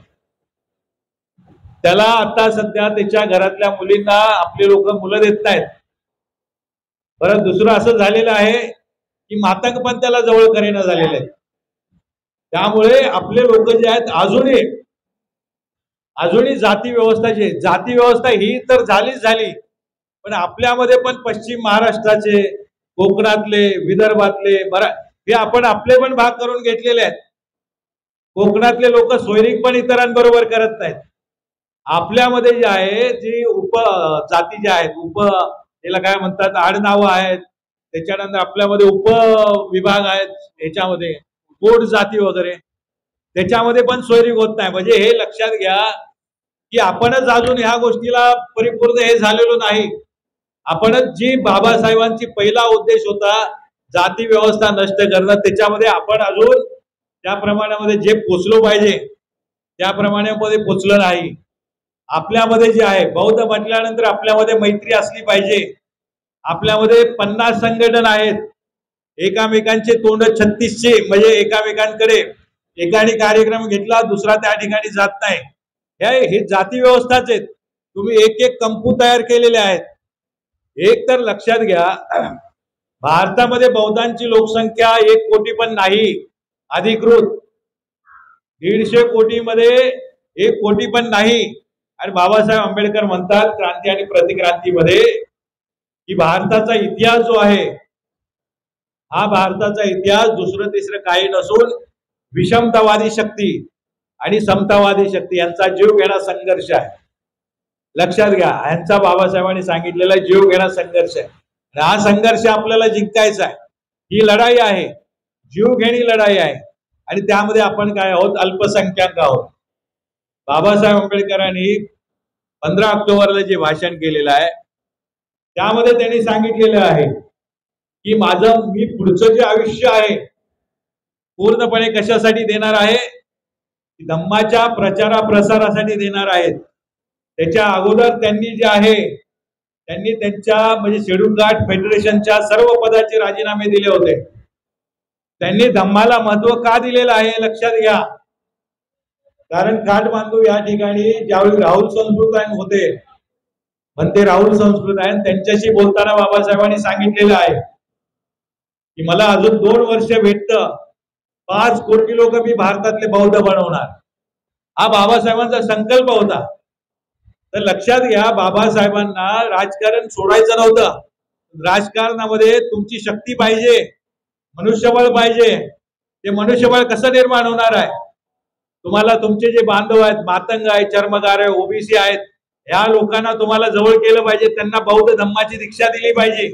त्याला आता सध्या त्याच्या घरातल्या मुलींना आपले लोक मुलं देत नाहीत. परत दुसरं असं झालेलं आहे की मातंग पण त्याला जवळ करेना झालेले आहेत. त्यामुळे आपले लोक जे आहेत अजूनही जाती व्यवस्था ही तर झालीच झाली, पण आपल्यामध्ये पण पश्चिम महाराष्ट्राचे, कोकणातले, विदर्भातले हे आपण आपले पण भाग करून घेतलेले आहेत. कोकणातले लोक सोयरीक पण इतरांबरोबर करत नाहीत. आपल्यामध्ये जे आहे जी उपजाती ज्या आहेत, त्याला काय म्हणतात, आडनावं आहेत, त्याच्यानंतर आपल्यामध्ये उपविभाग आहेत, ह्याच्यामध्ये पोट जाती वगैरे, त्याच्यामध्ये पण सोयरीक होत नाही. म्हणजे हे लक्षात घ्या की आपणच अजून ह्या गोष्टीला परिपूर्ण हे झालेलो नाही. आपणच जी बाबासाहेबांची पहिला उद्देश होता जाती व्यवस्था नष्ट करणं, त्याच्यामध्ये आपण अजून त्या प्रमाणामध्ये जे पोचलो पाहिजे त्या प्रमाणामध्ये पोचलं नाही. आपल्यामध्ये जे आहे बौद्ध म्हटल्यानंतर आपल्यामध्ये मैत्री असली पाहिजे. आपल्यामध्ये 50 संघटन आहेत, एकामेकांचे तोंड 36चे, म्हणजे एकामेकांकडे एकाने कार्यक्रम घेतला दुसरा त्या ठिकाणी जात नाही. हे जाती व्यवस्थाच आहेत. तुम्ही एक एक कंपू तयार केलेले आहेत. एक तर लक्षात घ्या, भारतामध्ये बौद्धांची लोकसंख्या 1 कोटी पण नाही अधिकृत. 150 कोटीमध्ये 1 कोटी पण नाही. आणि बाबासाहेब आंबेडकर म्हणतात क्रांती आणि प्रतिक्रांतीमध्ये की भारताचा इतिहास जो आहे हा भारताचा इतिहास दुसरं तिसरं काही नसून विषमतावादी शक्ती आणि समतावादी शक्ती यांचा जीव घेणा संघर्ष आहे. लक्षात घ्या, यांचा बाबासाहेबांनी सांगितलेला जीव घेणा संघर्ष आहे. आणि हा संघर्ष आपल्याला जिंकायचा आहे. ही लढाई आहे, जीव घेणी लढाई आहे. आणि त्यामध्ये आपण काय आहोत, अल्पसंख्याक आहोत. बाबासाहेब आंबेडकरांनी 15 ऑक्टोबरला जे भाषण केलेलं आहे त्यामध्ये त्यांनी सांगितलेलं आहे की मी पुढचं जे आयुष्य आहे पूर्णपणे कशासाठी देणार आहे, धम्माच्या प्रचारा प्रसारासाठी देणार आहेत. त्याच्या अगोदर त्यांनी जे आहे त्यांनी त्यांच्या म्हणजे शेड्यूल कास्ट फेडरेशनच्या सर्व पदाचे राजीनामे दिले होते. त्यांनी धम्माला महत्व का दिलेलं आहे लक्षात घ्या. कारण काठमांडू या ठिकाणी ज्यावेळी राहुल संस्कृतायन होते, म्हणते राहुल संस्कृतायन, त्यांच्याशी बोलताना बाबासाहेबांनी सांगितलेलं आहे की मला अजून 2 वर्ष भेटतं, 5 कोटी लोक मी भारतातले बौद्ध बनवणार. हा बाबासाहेबांचा संकल्प होता. तर लक्षात घ्या, बाबासाहेबांना राजकारण सोडायचं नव्हतं. राजकारणामध्ये तुमची शक्ती पाहिजे, मनुष्यबळ पाहिजे. ते मनुष्यबळ कसं निर्माण होणार आहे? तुम्हाला तुमचे जे बांधव आहेत, मातंग आहे, चर्मकार आहे, ओबीसी आहेत, ह्या लोकांना तुम्हाला जवळ केलं पाहिजे, त्यांना बौद्ध धम्माची दीक्षा दिली पाहिजे.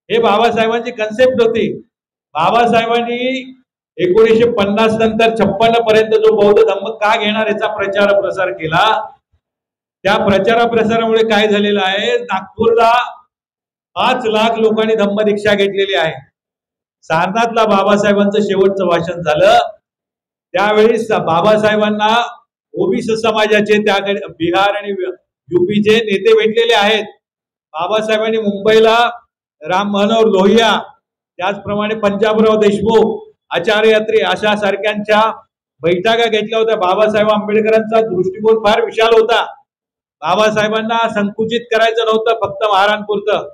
हे बाबासाहेबांची कन्सेप्ट होती. बाबासाहेबांनी 1950 नंतर 56 पर्यंत जो बौद्ध धम्म का घेणार याचा प्रचार प्रसार केला. त्या प्रचार प्रसारामुळे काय झालेलं आहे, नागपूरला 5 लाख लोकांनी धम्म दीक्षा घेतलेली आहे. सारनाथला बाबासाहेबांचं शेवटचं भाषण झालं त्यावेळी बाबासाहेबांना ओबीसी समाजाचे त्याकडे बिहार आणि युपीचे नेते भेटलेले आहेत. बाबासाहेबांनी मुंबईला राम मनोहर लोहिया, त्याचप्रमाणे पंजाबराव देशमुख, आचार्य अत्रे अशा सारख्यांच्या बैठका घेतल्या होत्या. बाबासाहेब आंबेडकरांचा दृष्टिकोन फार विशाल होता. बाबासाहेबांना संकुचित करायचं नव्हतं फक्त महाराष्ट्रापुरतं.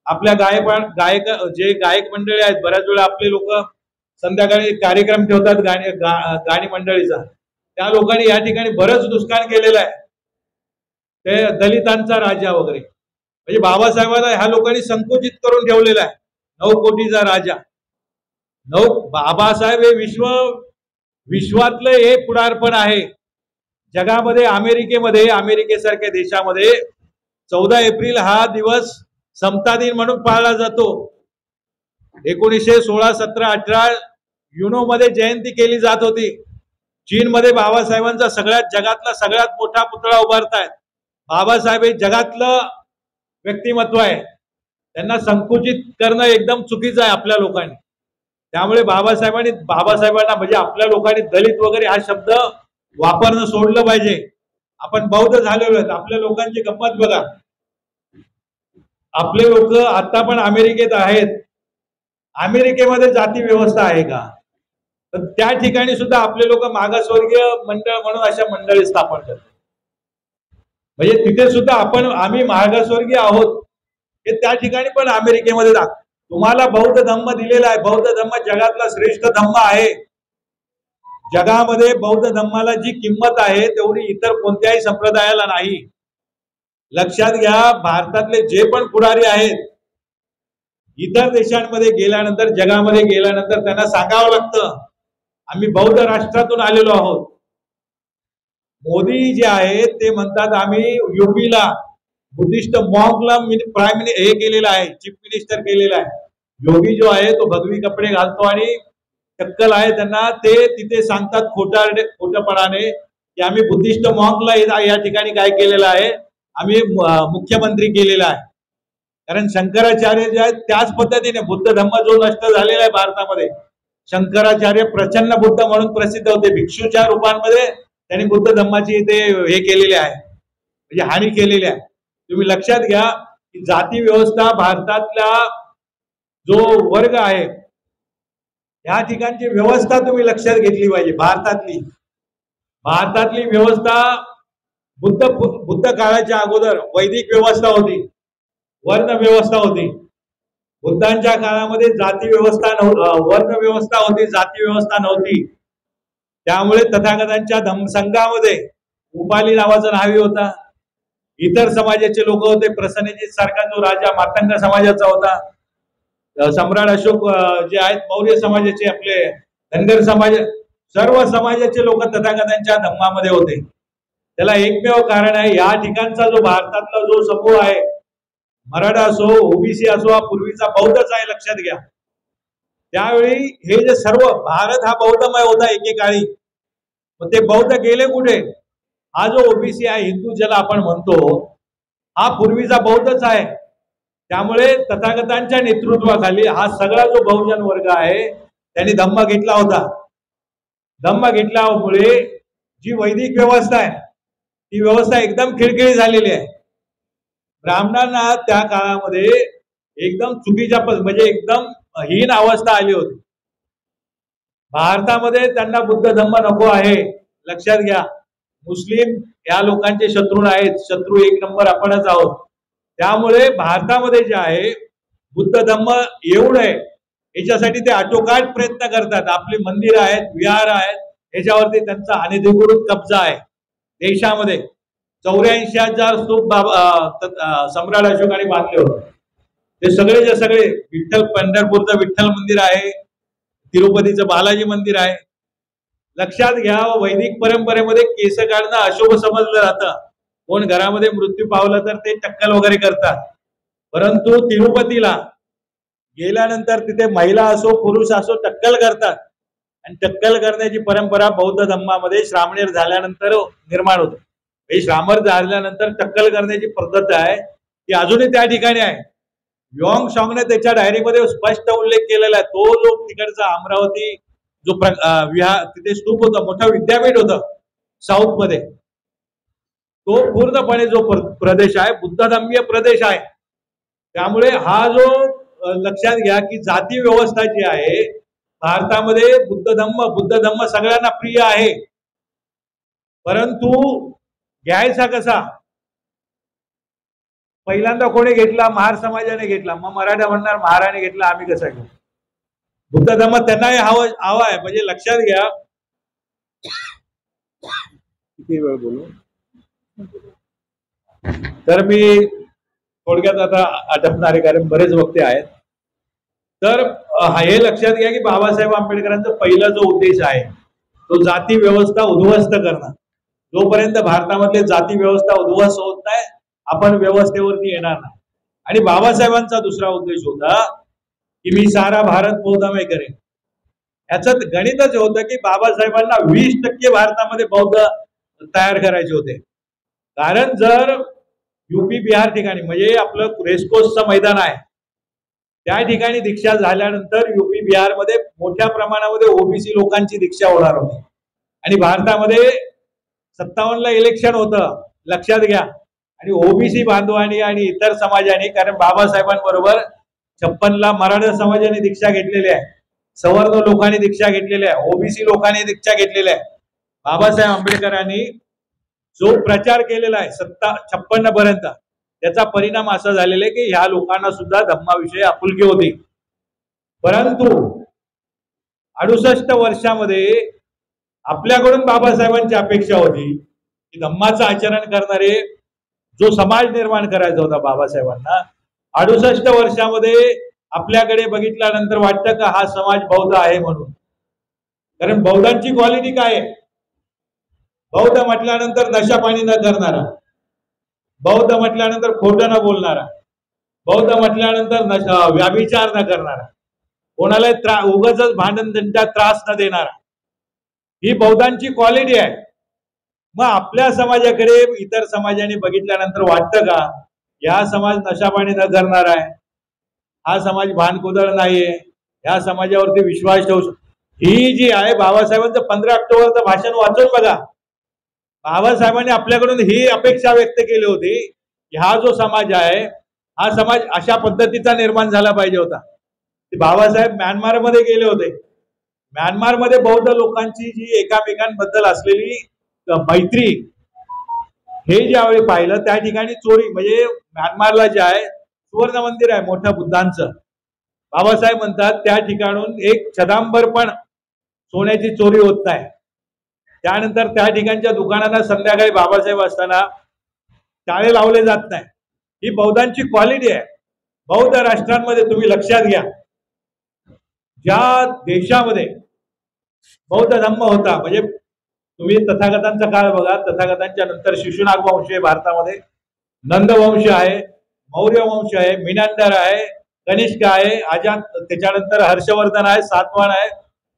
आपल्या गायक जे गायक मंडळी आहेत, बऱ्याच वेळा आपले लोक संध्याकाळी कार्यक्रम ठेवतात गाणी मंडळीचा, त्या लोकांनी या ठिकाणी बरंच नुकसान केलेलं आहे. ते दलितांचा राजा वगैरे, म्हणजे बाबासाहेबांना ह्या लोकांनी संकुचित करून ठेवलेला आहे. 9 कोटीचा राजा. बाबासाहेब हे विश्वातलं हे पुढारपण आहे. जगामध्ये अमेरिकेसारख्या देशामध्ये 14 एप्रिल हा दिवस समता दिन म्हणून पाळला जातो. 1916, 17, 18 युनो मध्ये जयंती केली जात होती. चीनमध्ये बाबासाहेबांचा जगातला सगळ्यात मोठा पुतळा उभारतायत. बाबासाहेब हे जगातलं व्यक्तिमत्व आहे. त्यांना संकुचित करणं एकदम चुकीचं आहे आपल्या लोकांनी. त्यामुळे बाबासाहेबांना म्हणजे आपल्या लोकांनी दलित वगैरे हा शब्द वापरणं सोडलं पाहिजे. आपण बौद्ध झालेलो आहेत. आपल्या लोकांची गंमत बघा, आपले लोक आता पण अमेरिकेत आहेत. अमेरिकेमध्ये जाती व्यवस्था आहे का? तर त्या ठिकाणी सुद्धा आपले लोक मागासवर्गीय मंडळ म्हणून अशा मंडळी स्थापन करतात. म्हणजे तिथे सुद्धा आम्ही मागासवर्गीय आहोत हे त्या ठिकाणी पण अमेरिकेमध्ये तुम्हाला बौद्ध धम्म दिलेला आहे. बौद्ध धम्म जगातला श्रेष्ठ धम्म आहे. जगामध्ये बौद्ध धम्माला जी किंमत आहे तेवढी इतर कोणत्याही संप्रदायाला नाही. लक्षात घ्या, भारतातले जे पण पुढारी आहेत इतर देशांमध्ये गेल्यानंतर, जगामध्ये गेल्यानंतर त्यांना सांगावं लागतं आम्ही बौद्ध राष्ट्रातून आलेलो आहोत. मोदी जे आहेत ते म्हणतात आम्ही युपीला बुद्धिस्ट मॉन्कला हे केलेलं आहे, चीफ मिनिस्टर केलेला आहे. योगी जो आहे तो भगवी कपडे घालतो आणि टक्कल आहे त्यांना. ते तिथे सांगतात खोटपणाने की आम्ही बुद्धिस्ट मॉन्कला या ठिकाणी काय केलेलं आहे, आम्ही मुख्यमंत्री केलेला आहे. कारण शंकराचार्य जे आहेत त्याच पद्धतीने बुद्ध धम्म जो नष्ट झालेला आहे भारतामध्ये, शंकराचार्य प्रचंड बुद्ध म्हणून प्रसिद्ध होते. भिक्षूच्या रूपांमध्ये त्यांनी बुद्ध धम्माची इथे हे केलेले आहे, म्हणजे हानी केलेली आहे. तुम्ही लक्षात घ्या की जाती व्यवस्था भारतातला जो वर्ग आहे या ठिकाणची व्यवस्था तुम्ही लक्षात घेतली पाहिजे. भारतातली व्यवस्था बुद्ध काळाच्या अगोदर वैदिक व्यवस्था होती, वर्ण व्यवस्था होती. बुद्धांच्या काळामध्ये जाती व्यवस्था वर्ण व्यवस्था होती, जाती व्यवस्था नव्हती. त्यामुळे तथागतांच्या धम्मसंघामध्ये उपाली नावाचा न्हावी होता. इतर समाजाचे लोक होते. प्रसन्नजित सारखा जो राजा मातंग समाजाचा होता. सम्राट अशोक जे आहेत मौर्य समाजाचे, आपले धनगर समाज, सर्व समाजाचे लोक तथागतांच्या धम्मामध्ये होते. त्याला एकमेव कारण आहे, या ठिकाणचा जो भारतातला जो समूह आहे, मराठा असो ओबीसी असो, हा पूर्वीचा बौद्धच आहे. लक्षात घ्या, त्यावेळी हे जे सर्व भारत हा बौद्धमय होता एकेकाळी. मग ते बौद्ध गेले कुठे? हा जो ओबीसी आहे, हिंदू ज्याला आपण म्हणतो, हा पूर्वीचा बौद्धच आहे. त्यामुळे तथागतांच्या नेतृत्वाखाली हा सगळा जो बहुजन वर्ग आहे त्यांनी धम्म घेतला होता. धम्म घेतल्यामुळे जी वैदिक व्यवस्था आहे ती व्यवस्था एकदम खिळखिळी झालेली आहे. ब्राह्मणांना त्या काळामध्ये एकदम चुकीच्या म्हणजे एकदम हीन अवस्था आली होती. भारतामध्ये त्यांना बुद्ध धम्म नको आहे. लक्षात घ्या, मुस्लिम या लोकांचे शत्रू आहेत, शत्रू एक नंबर आपणच आहोत. त्यामुळे भारतामध्ये जे आहे बुद्ध धम्म येऊ नये याच्यासाठी ते आटोकाट प्रयत्न करतात. आपली मंदिर आहेत, विहार आहेत, याच्यावरती त्यांचा अनधिकृत कब्जा आहे. देशामध्ये 84,000 स्तूप सम्राट अशोकाने बांधले होते. ते सगळेचे सगळे पंढरपूरचं विठ्ठल मंदिर आहे, तिरुपतीचं बालाजी मंदिर आहे. लक्षात घ्या, वैदिक परंपरेमध्ये केस काढणं अशुभ समजलं जातं. कोण घरामध्ये मृत्यू पावला तर ते टक्कल वगैरे करतात. परंतु तिरुपतीला गेल्यानंतर तिथे महिला असो पुरुष असो टक्कल करतात. आणि टक्कल करण्याची परंपरा बौद्ध धम्मामध्ये श्रामणेर झाल्यानंतर निर्माण होते. हे श्रामर झाल्यानंतर टक्कल करण्याची पद्धत आहे ती अजूनही त्या ठिकाणी आहे. युआंग शॉंगने त्याच्या डायरीमध्ये स्पष्ट उल्लेख केलेला आहे. तो लोक तिकडचा अमरावती जो विहार तिथे स्तूप होता, मोठं विद्यापीठ होतं साऊथ मध्ये, तो पूर्णपणे जो प्रदेश आहे बुद्धधम्मीय प्रदेश आहे. त्यामुळे हा जो लक्षात घ्या की जाती व्यवस्था जी आहे भारतामध्ये बुद्ध धम्म सगळ्यांना प्रिय आहे, परंतु घ्यायचा कसा? पहिल्यांदा कोणी घेतला? महार समाजाने घेतला. मग मराठा म्हणणार महाराने घेतला, आम्ही कसा घेऊ? बुद्ध धम्म त्यांनाही हवा आहे. म्हणजे लक्षात घ्या. किती वेळ बोलू? तर मी थोडक्यात आता आटपणारे, कारण बरेच वक्ते आहेत. तर हे लक्षात घ्या की बाबासाहेब आंबेडकरांचा पहिला जो उद्देश आहे तो जाती व्यवस्था उद्ध्वस्त करणं. जोपर्यंत भारतामधले जाती व्यवस्था उद्ध्वस्त होत नाही आपण व्यवस्थेवरती येणार नाही. आणि बाबासाहेबांचा दुसरा उद्देश होता की मी सारा भारत बौद्धमय करेन. याचं गणितच होतं की बाबासाहेबांना 20% भारतामध्ये बौद्ध तयार करायचे होते. कारण जर युपी बिहार ठिकाणी म्हणजे आपलं रेसकोर्सचं मैदान आहे त्या ठिकाणी दीक्षा झाल्यानंतर युपी बिहार मध्ये मोठ्या प्रमाणामध्ये ओबीसी लोकांची दीक्षा होणार होती. आणि भारतामध्ये 57 ला इलेक्शन होतं, लक्षात घ्या. आणि ओबीसी बांधवांनी आणि इतर समाजाने, कारण बाबासाहेबांबरोबर 56 ला मराठा समाजाने दीक्षा घेतलेली आहे, सवर्ण लोकांनी दीक्षा घेतलेली आहे, ओबीसी लोकांनी दीक्षा घेतलेली आहे. बाबासाहेब आंबेडकरांनी जो प्रचार केलेला आहे 56 पर्यंत त्याचा परिणाम असा झालेला आहे की ह्या लोकांना सुद्धा धम्माविषयी आपुलकी होती. परंतु 68 वर्षामध्ये आपल्याकडून बाबासाहेबांची अपेक्षा होती की धम्माचं आचरण करणारे जो समाज निर्माण करायचा होता बाबासाहेबांना, 68 वर्षामध्ये आपल्याकडे बघितल्यानंतर वाटतं का हा समाज बौद्ध आहे म्हणून? कारण बौद्धांची क्वालिटी काय आहे? बौद्ध म्हटल्यानंतर नशा पाणी न करणारा, बौद्ध म्हटल्यानंतर खोटं न बोलणारा, बौद्ध म्हटल्यानंतर व्याभिचार न करणारा, कोणाला उगाच भांडण त्यांच्या त्रास न देणारा, ही बौद्धांची क्वालिटी आहे. मग आपल्या समाजाकडे इतर समाजाने बघितल्यानंतर वाटतं का या समाज नशापाणी न करणार आहे, हा समाज भानकुदळ नाहीये, या समाजावरती विश्वास ठेवू शकतो? ही जी आहे बाबासाहेबांचं 15 ऑक्टोबरचं भाषण वाचून बघा. बाबासाहेबांनी आपल्याकडून ही अपेक्षा व्यक्त केली होती की हा जो समाज आहे हा समाज अशा पद्धतीचा निर्माण झाला पाहिजे होता. बाबासाहेब म्यानमारमध्ये गेले होते. म्यानमारमध्ये बौद्ध लोकांची जी एकामेकांबद्दल असलेली मैत्री हे ज्यावेळी पाहिलं त्या ठिकाणी चोरी, म्हणजे म्यानमारला जे आहे सुवर्ण मंदिर आहे मोठं बुद्धांचं, बाबासाहेब म्हणतात त्या ठिकाणून एक छदांबर पण सोन्याची चोरी होत नाही. त्यानंतर त्या ठिकाणच्या दुकानांना संध्याकाळी बाबासाहेब असताना टाळे लावले जात नाही. ही बौद्धांची क्वालिटी आहे. बौद्ध राष्ट्रांमध्ये तुम्ही लक्षात घ्या, ज्या देशामध्ये बौद्ध धम्म होता, म्हणजे तुम्ही तथागतांचा काळ बघा, तथागतांच्या नंतर शिशुनाग वंश आहे भारतामध्ये, नंद वंश आहे, मौर्य वंश आहे, मिनांडर आहे, कनिष्क आहे, अजान, त्याच्यानंतर हर्षवर्धन आहे, सातवाहन आहे,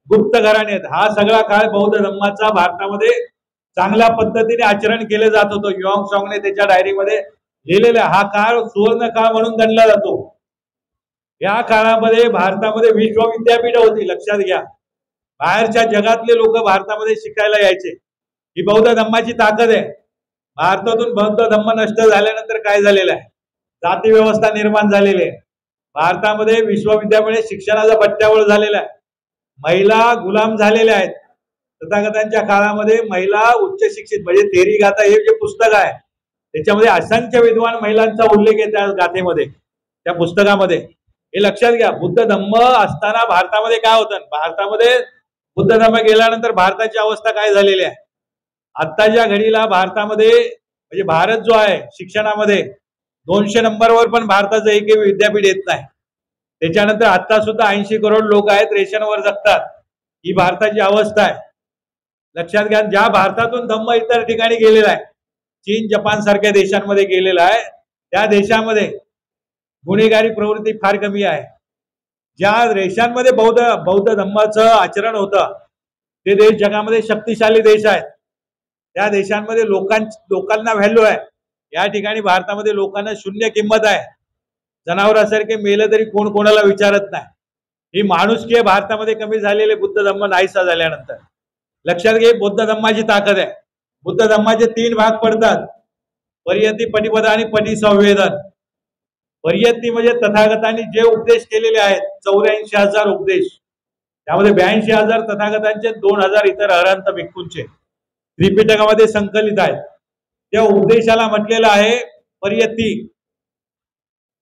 गुप्त घराणे आहेत. हा सगळा काळ बौद्ध धम्माचा भारतामध्ये चांगल्या पद्धतीने आचरण केलं जात होतं. युआंग शॉंगने त्याच्या डायरीमध्ये लिहिलेला हा काळ सुवर्ण काळ म्हणून गणला जातो. या काळामध्ये भारतामध्ये विश्वविद्यापीठ होती, लक्षात घ्या. बाहेरच्या जगातले लोक भारतामध्ये शिकायला यायचे. ही बौद्ध धम्माची ताकद आहे. भारतातून बौद्ध धम्म नष्ट झाल्यानंतर काय झालेलं आहे? जाती व्यवस्था निर्माण झालेली आहे. भारतामध्ये विश्वविद्यापीठ शिक्षणाचा बट्ट्याबोळ झालेला आहे. महिला गुलाम झालेल्या आहेत. तथागतांच्या काळामध्ये महिला उच्च शिक्षित, म्हणजे तेरी गाथा हे जे पुस्तक आहे त्याच्यामध्ये असंख्य विद्वान महिलांचा उल्लेख आहे त्या गाथेमध्ये, त्या पुस्तकामध्ये. हे लक्षात घ्या. बुद्ध धम्म असताना भारतामध्ये काय होतं? भारतामध्ये बुद्ध धम्म गेल्यानंतर भारताची अवस्था काय झालेली आहे? आत्ताच्या घडीला भारतामध्ये, म्हणजे भारत जो आहे शिक्षणामध्ये 200 नंबरवर पण भारताचं एकही विद्यापीठ येत नाही. त्याच्यानंतर आता सुद्धा 80 करोड लोक आहेत रेशनवर जगतात. ही भारताची अवस्था आहे. लक्षात घ्या. ज्या भारतातून धम्म इतर ठिकाणी गेलेला आहे, चीन जपान सारख्या देशांमध्ये गेलेला आहे, त्या देशामध्ये गुन्हेगारी प्रवृत्ती फार कमी आहे. ज्या देशांमध्ये बौद्ध धम्माचं आचरण होतं ते देश जगामध्ये शक्तिशाली देश आहेत. त्या देशांमध्ये लोकांना व्हॅल्यू आहे. या ठिकाणी भारतामध्ये लोकांना शून्य किंमत आहे. जनावरांसारखे मेलं तरी कोण कोणाला विचारत नाही. ही माणुसकी भारतामध्ये कमी झालेले बुद्ध धम्म नाहीसा झाल्यानंतर. लक्षात घे, बुद्ध धम्माची ताकद आहे. बुद्ध धम्माचे 3 भाग पडतात: परियती, पटिपदा आणि पटिसंवेदन. परियती म्हणजे तथागतांनी जे उपदेश केलेले आहेत, 84,000 उपदेश. त्यामध्ये 82,000 तथागतांचे, 2,000 इतर अरहंत भिक्खूंचे त्रिपिटकामध्ये संकलित आहेत. त्या उपदेशाला म्हटलेलं आहे परियती.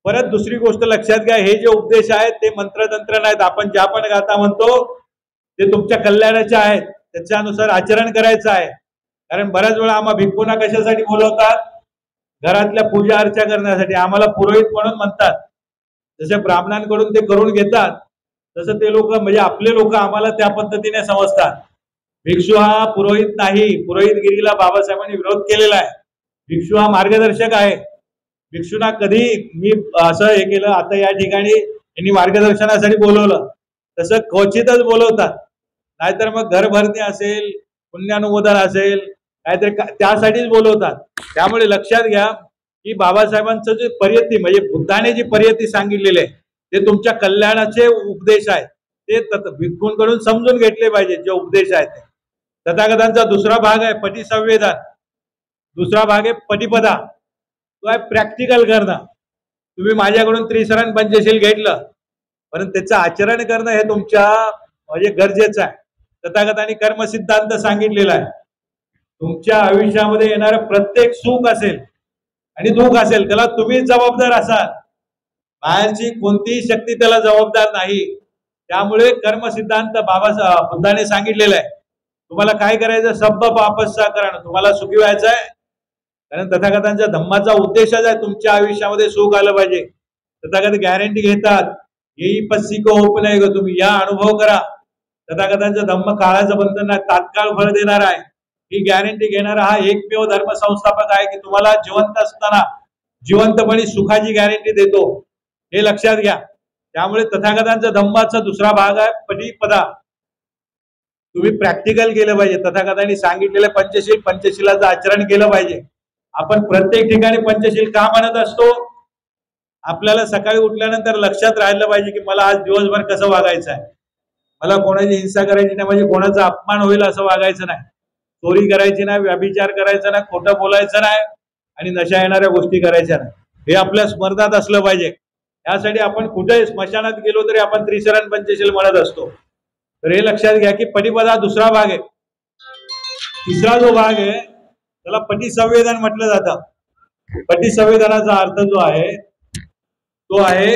परत दुसरी गोष्ट लक्षात घ्या, हे जे उपदेश आहेत ते मंत्रतंत्र नाहीत. आपण ज्या पण गाथा म्हणतो ते तुमच्या कल्याणाचे आहेत. त्याच्यानुसार आचरण करायचं आहे. कारण बऱ्याच वेळा आम्हा भिक्खूंना कशासाठी बोलवतात? घरातल्या पूजा अर्चा करण्यासाठी. आम्हाला पुरोहित म्हणून म्हणतात. जसे ब्राह्मणांकडून ते करून घेतात तसं ते लोक म्हणजे आपले लोक आम्हाला त्या पद्धतीने समजतात. भिक्षू हा पुरोहित नाही. पुरोहितगिरीला बाबासाहेबांनी विरोध केलेला आहे. भिक्षू हा मार्गदर्शक आहे. भिक्षूंना कधी मी असं हे केलं, आता या ठिकाणी यांनी मार्गदर्शनासाठी बोलवलं, तसं क्वचितच बोलवतात. नाहीतर मग घरभरणी असेल, पुण्यानुमोदन असेल, काहीतरी त्यासाठीच बोलवतात. त्यामुळे लक्षात घ्या की बाबासाहेबांचं जे परियती म्हणजे बुद्धाने जी परियती सांगितलेली आहे ते तुमच्या कल्याणाचे उपदेश आहेत. ते भिक्खूंकडून समजून घेतले पाहिजे जे उपदेश आहेत. तथागतांचा दुसरा भाग आहे पटिसंवेदन. दुसरा भाग आहे पटिपदा. तो आहे प्रॅक्टिकल करणं. तुम्ही माझ्याकडून त्रिसरण पंचशील घेतलं, परंतु त्याचं आचरण करणं हे तुमच्या म्हणजे गरजेचं आहे. तथागतांनी कर्मसिद्धांत सांगितलेला आहे. तुमच्या आयुष्यामध्ये येणारं प्रत्येक सुख असेल आणि दुःख असेल त्याला तुम्हीच जबाबदार असाल. बाहेरची कोणतीही शक्ती त्याला जबाबदार नाही. त्यामुळे कर्मसिद्धांत बुद्धाने सांगितलेला आहे. तुम्हाला काय करायचं? सब्ब पापस्सा करणं. तुम्हाला सुखी व्हायचं आहे. कारण तथागतांच्या धम्माचा उद्देशच आहे तुमच्या आयुष्यामध्ये सुख आलं पाहिजे. तथागत गॅरंटी घेतात, येई पस्सिको होप नाही ग, तुम्ही या अनुभव करा. तथागतांचा धम्म काळाचं बंधन नाही, तात्काळ फळ देणार आहे. ही गॅरंटी घेणारा हा एकमेव धर्म संस्थापक आहे की तुम्हाला जिवंत असताना जिवंतपणे सुखाची गॅरंटी देतो. हे लक्षात घ्या. त्यामुळे तथागतांचा धम्माचा दुसरा भाग आहे पटिपदा. तुम्ही प्रॅक्टिकल केलं पाहिजे. तथागतांनी सांगितलेल्या पंचशीलाचं आचरण केलं पाहिजे. आपण प्रत्येक ठिकाणी पंचशील का म्हणत असतो? आपल्याला सकाळी उठल्यानंतर लक्षात राहिलं पाहिजे की मला आज दिवसभर कसं वागायचं आहे. मला कोणाची हिंसा करायची नाही, म्हणजे कोणाचा अपमान होईल असं वागायचं नाही. चोरी करायची नाही, व्यभिचार करायचा नाही, खोटं बोलायचं नाही आणि नशा येणाऱ्या गोष्टी करायच्या नाही. हे आपल्या स्मरणात असलं पाहिजे. यासाठी आपण कुठेही स्मशानात गेलो तरी आपण त्रिशरण पंचशील म्हणत असतो. तर हे लक्षात घ्या की पटिपदा दुसरा भाग आहे. तिसरा जो भाग आहे त्याला पटिसंवेदन म्हटलं जातं. पटिसंवेदनाचा अर्थ जो आहे तो आहे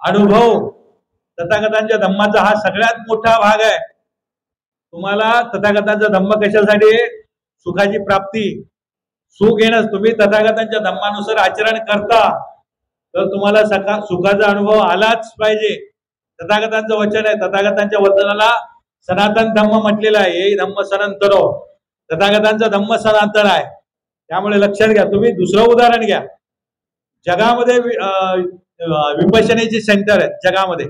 अनुभव. तथागतांच्या धम्माचा हा सगळ्यात मोठा भाग आहे. तुम्हाला तथागतांचा धम्म कशासाठी? सुखाची प्राप्ती, सुख येणं. तुम्ही तथागतांच्या धम्मानुसार आचरण करता तर तुम्हाला सुखाचा अनुभव आलाच पाहिजे. तथागतांचं वचन आहे. तथागतांच्या वचनाला सनातन धम्म म्हटलेला आहे. हे धम्म सनातनो. तथागतांचा धम्म सनातन आहे. त्यामुळे लक्षात घ्या. तुम्ही दुसरं उदाहरण घ्या. जगामध्ये विपश्यनेचे सेंटर आहेत. जगामध्ये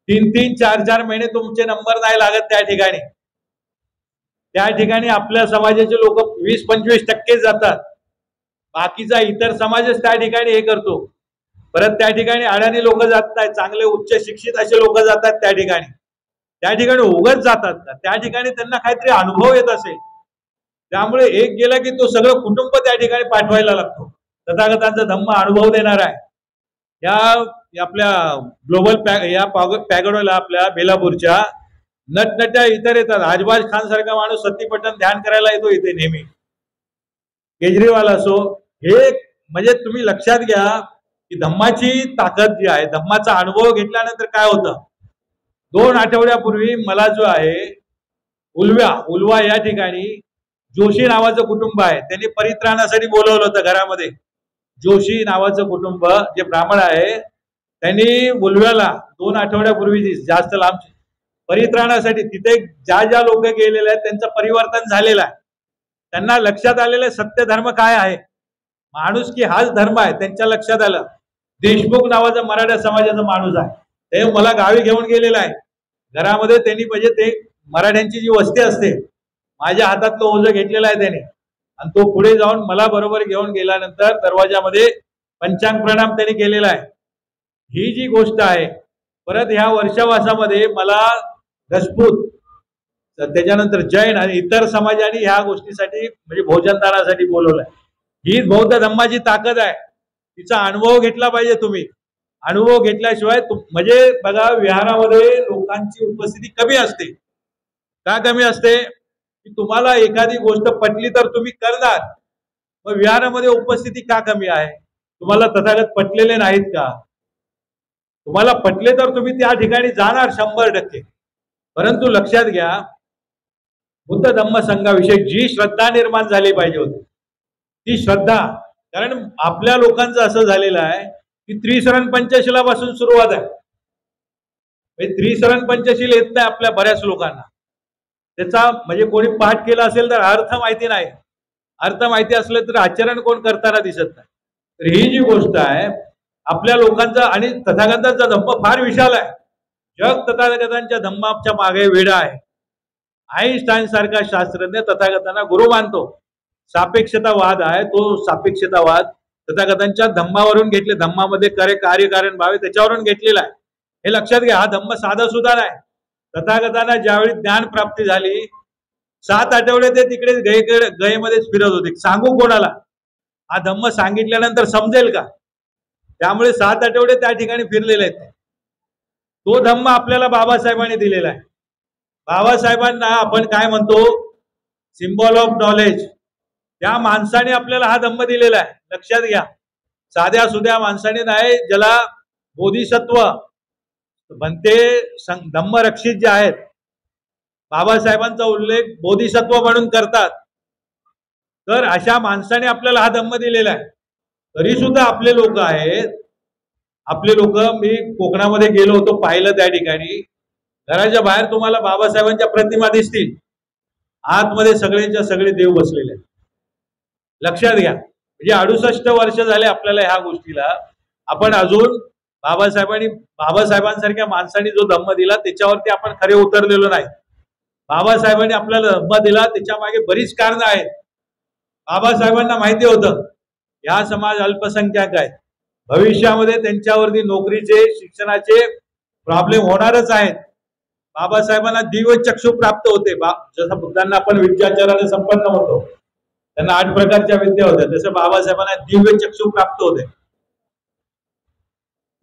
3-3, 4-4 महिने तुमचे नंबर नाही लागत त्या ठिकाणी. त्या ठिकाणी आपल्या समाजाचे लोक 20-25% जातात. बाकीचा इतर समाजच त्या ठिकाणी हे करतो. परत त्या ठिकाणी अडाणी लोक जात नाही, चांगले उच्च शिक्षित असे लोक जातात त्या ठिकाणी. त्या ठिकाणी उगाच जातात का? त्या ठिकाणी त्यांना काहीतरी अनुभव येत असेल. त्यामुळे एक गेला की तो सगळं कुटुंब त्या ठिकाणी पाठवायला लागतो. तथागतांचा धम्म अनुभव देणार आहे. या आपल्या ग्लोबल पॅगोडाला आपल्या बेलापूरच्या नटनट्या इतर येतात. आजबाज खान सारखा माणूस सतीपटन ध्यान करायला येतो इथे नेहमी. केजरीवाल असो. हे म्हणजे तुम्ही लक्षात घ्या की धम्माची ताकद जी आहे, धम्माचा अनुभव घेतल्यानंतर काय होतं. 2 आठवड्यापूर्वी मला जो आहे उल्वा या ठिकाणी जोशी नावाचं कुटुंब आहे, त्यांनी परित्राणासाठी बोलवलं होतं घरामध्ये. जोशी नावाचं कुटुंब जे ब्राह्मण आहे त्यांनी उल्व्याला 2 आठवड्यापूर्वी जास्त लांब परित्राणासाठी तिथे ज्या ज्या लोक गेलेले आहेत त्यांचं परिवर्तन झालेलं आहे. त्यांना लक्षात आलेलं सत्य धर्म काय आहे, माणूस की हाच धर्म आहे. त्यांच्या लक्षात आलं. देशमुख नावाचा मराठा समाजाचा माणूस आहे, ते मला गावी घेऊन गेलेला आहे. घरामध्ये त्यांनी म्हणजे ते मराठ्यांची जी वस्ती असते, माझ्या हातातलं ओझं घेतलेलं आहे त्याने, आणि तो पुढे जाऊन मला बरोबर घेऊन गेल्यानंतर दरवाजामध्ये पंचांग प्रणाम त्यांनी केलेला आहे. ही जी गोष्ट आहे, परत ह्या वर्षावासामध्ये मला रजपूत, त्याच्यानंतर जैन आणि इतर समाजाने ह्या गोष्टीसाठी म्हणजे भोजनदानासाठी बोलवलंय. ही बौद्ध धम्माची ताकद आहे, तिचा अनुभव घेतला पाहिजे तुम्ही. अनुभव घेतल्याशिवाय म्हणजे बघा, विहारामध्ये लोकांची उपस्थिती कमी असते. का कमी असते? की तुम्हाला एखादी गोष्ट पटली तर तुम्ही करणार. मग विहारामध्ये उपस्थिती का कमी आहे? तुम्हाला तथागत पटलेले नाहीत का? तुम्हाला पटले तर तुम्ही त्या ठिकाणी जाणार 100%. परंतु लक्षात घ्या, बुद्ध धम्म संघाविषयी जी श्रद्धा निर्माण झाली पाहिजे होती, ती श्रद्धा, कारण आपल्या लोकांचं असं झालेलं आहे की त्रिशरण पंचशिलापासून सुरुवात आहे. त्रिशरण पंचशील येत नाही आपल्या बऱ्याच लोकांना. त्याचा म्हणजे कोणी पाठ केला असेल तर अर्थ माहिती नाही, अर्थ माहिती असलं तर आचरण कोण करताना दिसत नाही. तर ही जी गोष्ट आहे आपल्या लोकांचा, आणि तथागतांचा धम्म फार विशाल आहे. जग तथागतांच्या धम्माच्या मागे वेडा आहे. आईन्स्टाईन सारखा शास्त्रज्ञ तथागतांना गुरु मानतो. सापेक्षतावाद आहे, तो सापेक्षतावाद तथागतांच्या धम्मावरून घेतले, धम्मामध्ये कार्यकारण भाव त्याच्यावरून घेतलेला आहे. हे लक्षात घ्या. हा धम्म साधा सुद्धा नाही. तथागतांना ज्यावेळी ज्ञान प्राप्ती झाली, 7 आठवडे ते तिकडे गयेमध्येच फिरत होते. सांगू कोणाला? हा धम्म सांगितल्यानंतर समजेल का? त्यामुळे 7 आठवडे त्या ठिकाणी फिरलेले आहेत. तो धम्म आपल्याला बाबासाहेबांनी दिलेला आहे. बाबासाहेबांना आपण काय म्हणतो? Symbol of knowledge. त्या माणसाने आपल्याला हा धम्म दिलेला आहे. लक्षात घ्या. साध्या सुध्या माणसाने नाही, ज्याला बोधिसत्व बनते, धम्मरक्षित जे आहेत, बाबासाहेबांचा उल्लेख बोधिसत्व म्हणून करतात. तर अशा माणसाने आपल्याला हा धम्म दिलेला आहे. तरी सुद्धा आपले लोक आहेत, आपले लोक, मी कोकणामध्ये गेलो होतो, पाहिलं त्या ठिकाणी घराच्या बाहेर तुम्हाला बाबासाहेबांच्या प्रतिमा दिसतील, आतमध्ये सगळ्यांच्या सगळे देव बसलेले आहेत. लक्षात घ्या. म्हणजे 68 वर्ष झाले आपल्याला ह्या गोष्टीला. आपण अजून बाबासाहेबांसारख्या माणसाने जो धम्म दिला त्याच्यावरती आपण खरे उतरलेलो नाही. बाबासाहेबांनी आपल्याला धम्म दिला त्याच्या मागे बरीच कारणं आहेत. बाबासाहेबांना माहिती होतं या समाज अल्पसंख्याक आहेत, भविष्यामध्ये त्यांच्यावरती नोकरीचे, शिक्षणाचे प्रॉब्लेम होणारच आहेत. बाबासाहेबांना दिव्य चक्षु प्राप्त होते. जसं बुद्धांना आपण विद्याचाराने संपन्न होतो, त्यांना 8 प्रकारच्या विद्या होत्या, तसं बाबासाहेबांना दिव्य चक्षु प्राप्त होते.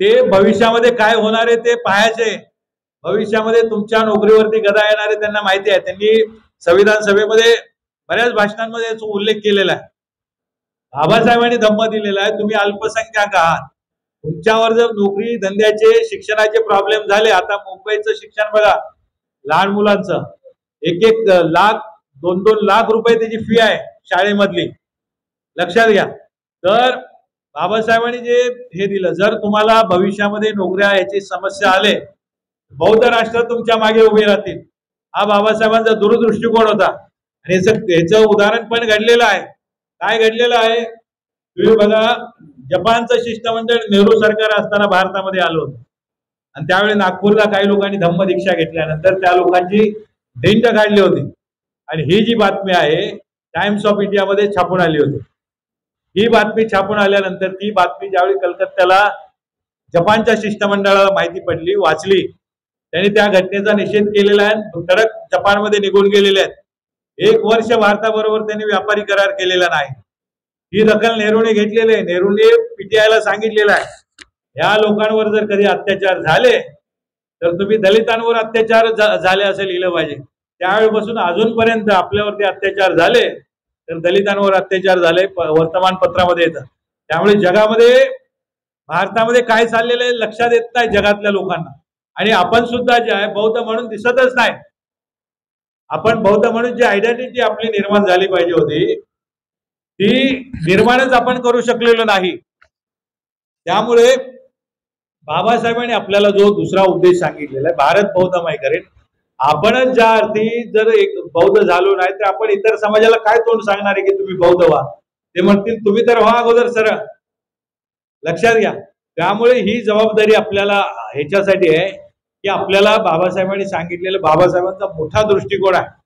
ते भविष्यामध्ये काय होणार आहे ते पाहायचे. भविष्यामध्ये तुमच्या नोकरीवरती गदा येणार आहे त्यांना माहिती आहे. त्यांनी संविधान सभेमध्ये बऱ्याच भाषणांमध्ये याचा उल्लेख केलेला आहे. बाबासाहेबांनी धम्म दिलेला आहे. तुम्ही अल्पसंख्याक आहात, तुमच्यावर जर नोकरी धंद्याचे, शिक्षणाचे प्रॉब्लेम झाले. आता मुंबईचं शिक्षण बघा, लहान मुलांचं 1-1 लाख 2-2 लाख रुपये त्याची फी आहे शाळेमधली. लक्षात घ्या. तर बाबासाहेबांनी जे हे दिलं, जर तुम्हाला भविष्यामध्ये नोकऱ्या याची समस्या आले, बौद्ध राष्ट्र तुमच्या मागे उभे राहतील. हा बाबासाहेबांचा दूरदृष्टिकोन होता. आणि याचं उदाहरण पण घडलेलं आहे. काय घडलेलं आहे तुम्ही बघा. जपानचं शिष्टमंडळ नेहरू सरकार असताना भारतामध्ये आलं होतं, आणि त्यावेळी नागपूरला काही लोकांनी धम्म दीक्षा घेतल्यानंतर त्या लोकांची धिंड काढली होती. आणि ही जी बातमी आहे टाइम्स ऑफ इंडियामध्ये छापून आली होती. ही बातमी छापून आल्यानंतर ती बातमी ज्यावेळी कलकत्त्याला जपानच्या शिष्टमंडळाला माहिती पडली, वाचली, त्यांनी त्या घटनेचा निषेध केलेला आहे. कडक जपानमध्ये निघून गेलेले आहेत. 1 वर्ष भारताबरोबर त्यांनी व्यापारी करार केलेला नाही. ही दखल नेहरूने घेतलेली आहे. नेहरूने पीटीआयला सांगितलेलं आहे, या लोकांवर जर कधी अत्याचार झाले तर तुम्ही दलितांवर अत्याचार झाले असं लिहिलं पाहिजे. त्यावेळेपासून अजूनपर्यंत आपल्यावरती अत्याचार झाले तर दलितांवर अत्याचार झाले वर्तमानपत्रामध्ये येतं. त्यामुळे जगामध्ये, भारतामध्ये काय चाललेलं आहे लक्षात येत नाही जगातल्या लोकांना. आणि आपण सुद्धा जे आहे बौद्ध म्हणून दिसतच नाही. आपण बौद्ध म्हणून जी आयडेंटिटी आपली निर्माण झाली पाहिजे होती ती निर्माणच आपण करू शकलेलो नाही. त्यामुळे बाबासाहेबांनी आपल्याला जो दुसरा उद्देश सांगितलेला आहे, भारत बौद्धमय करेल. आपणच ज्या अर्थी जर एक बौद्ध झालो नाही तर आपण इतर समाजाला काय तोंड सांगणार आहे की तुम्ही बौद्ध व्हा? ते म्हणतील तुम्ही तर व्हा अगोदर सरळ. लक्षात घ्या. त्यामुळे ही जबाबदारी आपल्याला ह्याच्यासाठी आहे की आपल्याला बाबासाहेबांनी सांगितलेलं, बाबासाहेबांचा मोठा दृष्टिकोन आहे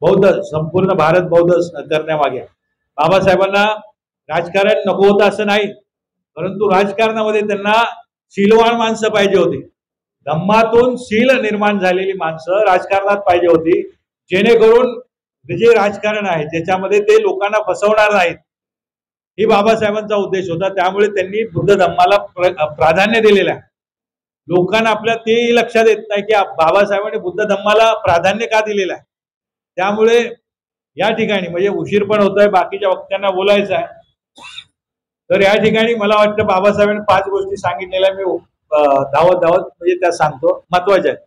बौद्ध, संपूर्ण भारत बौद्ध करण्यामागे. बाबासाहेबांना राजकारण नको होतं असं नाही, परंतु राजकारणामध्ये त्यांना शीलवान माणसं पाहिजे होती. धम्मातून शील निर्माण झालेली माणसं राजकारणात पाहिजे होती, जेणेकरून जे राजकारण आहे ज्याच्यामध्ये ते लोकांना फसवणार नाहीत, ही बाबासाहेबांचा उद्देश होता. त्यामुळे त्यांनी बुद्ध धम्माला प्राधान्य दिलेलं आहे. लोकांना आपल्या ते लक्षात येत नाही की बाबासाहेबांनी बुद्ध धम्माला प्राधान्य का दिलेलं आहे. त्यामुळे या ठिकाणी म्हणजे उशीर पण होतोय, बाकीच्या वक्त्यांना बोलायचं आहे, तर या ठिकाणी मला वाटतं बाबासाहेबांनी 5 गोष्टी सांगितलेल्या मी धावत म्हणजे त्या सांगतो, महत्वाच्या आहेत.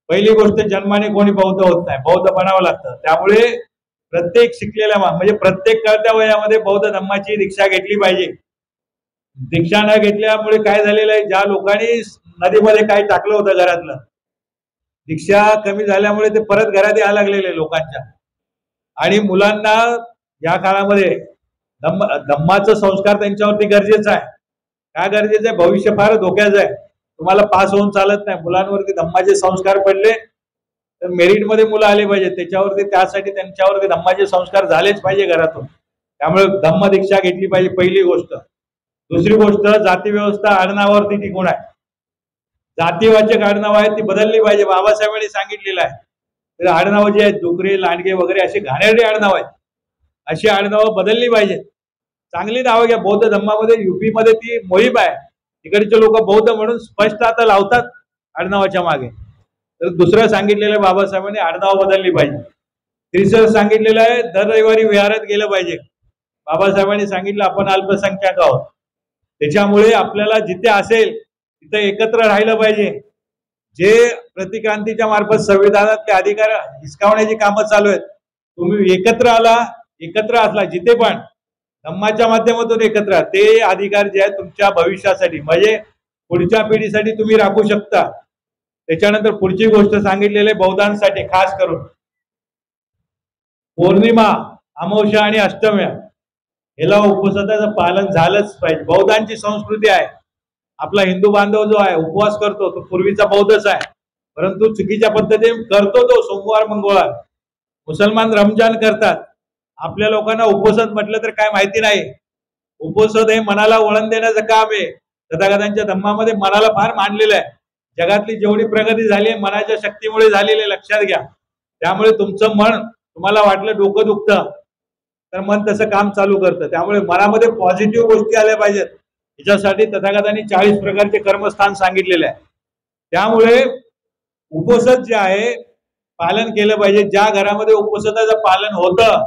पहिली गोष्ट, जन्माने कोणी बौद्ध होत नाही, बौद्ध बनावं लागतं. त्यामुळे प्रत्येक शिकलेल्या म्हणजे प्रत्येक कळत्या वयामध्ये बौद्ध धम्माची दीक्षा घेतली पाहिजे. दीक्षा न घेतल्यामुळे काय झालेलं आहे, ज्या लोकांनी नदीमध्ये काय टाकलं होतं घरातलं, दीक्षा कमी झाल्यामुळे ते परत घरात यायला लागलेले लोकांच्या. आणि मुलांना या काळामध्ये धम्माचं संस्कार त्यांच्यावरती गरजेचं आहे. काय गरजेचं आहे, भविष्य फार धोक्याचं आहे. तुम्हाला पास होऊन चालत नाही, मुलांवरती धम्माचे संस्कार पडले तर मेरिटमध्ये मुलं आले पाहिजे, त्याच्यावरती त्यासाठी त्यांच्यावरती धम्माचे संस्कार झालेच पाहिजे घरातून. त्यामुळे धम्म दीक्षा घेतली पाहिजे, पहिली गोष्ट. दुसरी गोष्ट, जाती व्यवस्था आडनावावरती टिकून आहे. जातीवाचक आडनाव आहेत ती बदलली पाहिजे, बाबासाहेबांनी सांगितलेलं आहे. तर आडनावं जी आहेत, डुकरे, लांडगे वगैरे अशी घाणेरडी आडनाव आहेत, अशी आडनावं बदलली पाहिजे. चांगली नावं घ्या. बौद्ध धम्मामध्ये युपी मध्ये ती मोहीम आहे, तिकडचे लोक बौद्ध म्हणून स्पष्ट आता लावतात आडनावाच्या मागे. तर दुसरं सांगितलेलं बाबासाहेबांनी आडनाव बदलली पाहिजे. तिसरं सांगितलेलं आहे, दर रविवारी विहारात गेलं पाहिजे. बाबासाहेबांनी सांगितलं आपण अल्पसंख्याक आहोत, त्याच्यामुळे आपल्याला जिथे असेल तिथे एकत्र राहिलं पाहिजे. जे प्रतिक्रांतीच्या मार्फत संविधानातले अधिकार हिसकावण्याची कामं चालू आहेत, तुम्ही एकत्र असला जिथे पण धम्माच्या माध्यमातून एकत्र, ते अधिकार जे आहेत तुमच्या भविष्यासाठी म्हणजे पुढच्या पिढीसाठी तुम्ही राखू शकता. त्याच्यानंतर पुढची गोष्ट सांगितलेली आहे बौद्धांसाठी, खास करून पौर्णिमा, अमावस्या आणि अष्टम्या याला उपवासाचं पालन झालंच पाहिजे. बौद्धांची संस्कृती आहे. आपला हिंदू बांधव जो आहे उपवास करतो तो पूर्वीचा बौद्धच आहे, परंतु चुकीच्या पद्धतीने करतो तो सोमवार मंगळवार. मुसलमान रमजान करतात. आपल्या लोकांना उपवास म्हटलं तर काय माहिती नाही. उपवास हे मनाला वळण देण्याचं काम आहे. तथागतांच्या धम्मामध्ये मनाला फार मानलेलं आहे. जगातली जेवढी प्रगती झाली आहे मनाच्या शक्तीमुळे झालेली आहे, लक्षात घ्या. त्यामुळे तुमचं मन, तुम्हाला वाटलं डोकं दुखतं तर मन तसं काम चालू करतं. त्यामुळे मनामध्ये पॉझिटिव्ह गोष्टी आल्या पाहिजेत. याच्यासाठी तथागतांनी 40 प्रकारचे कर्मस्थान सांगितलेले आहे. त्यामुळे उपवास जे आहे पालन केलं पाहिजे. ज्या घरामध्ये उपवासाचं पालन होतं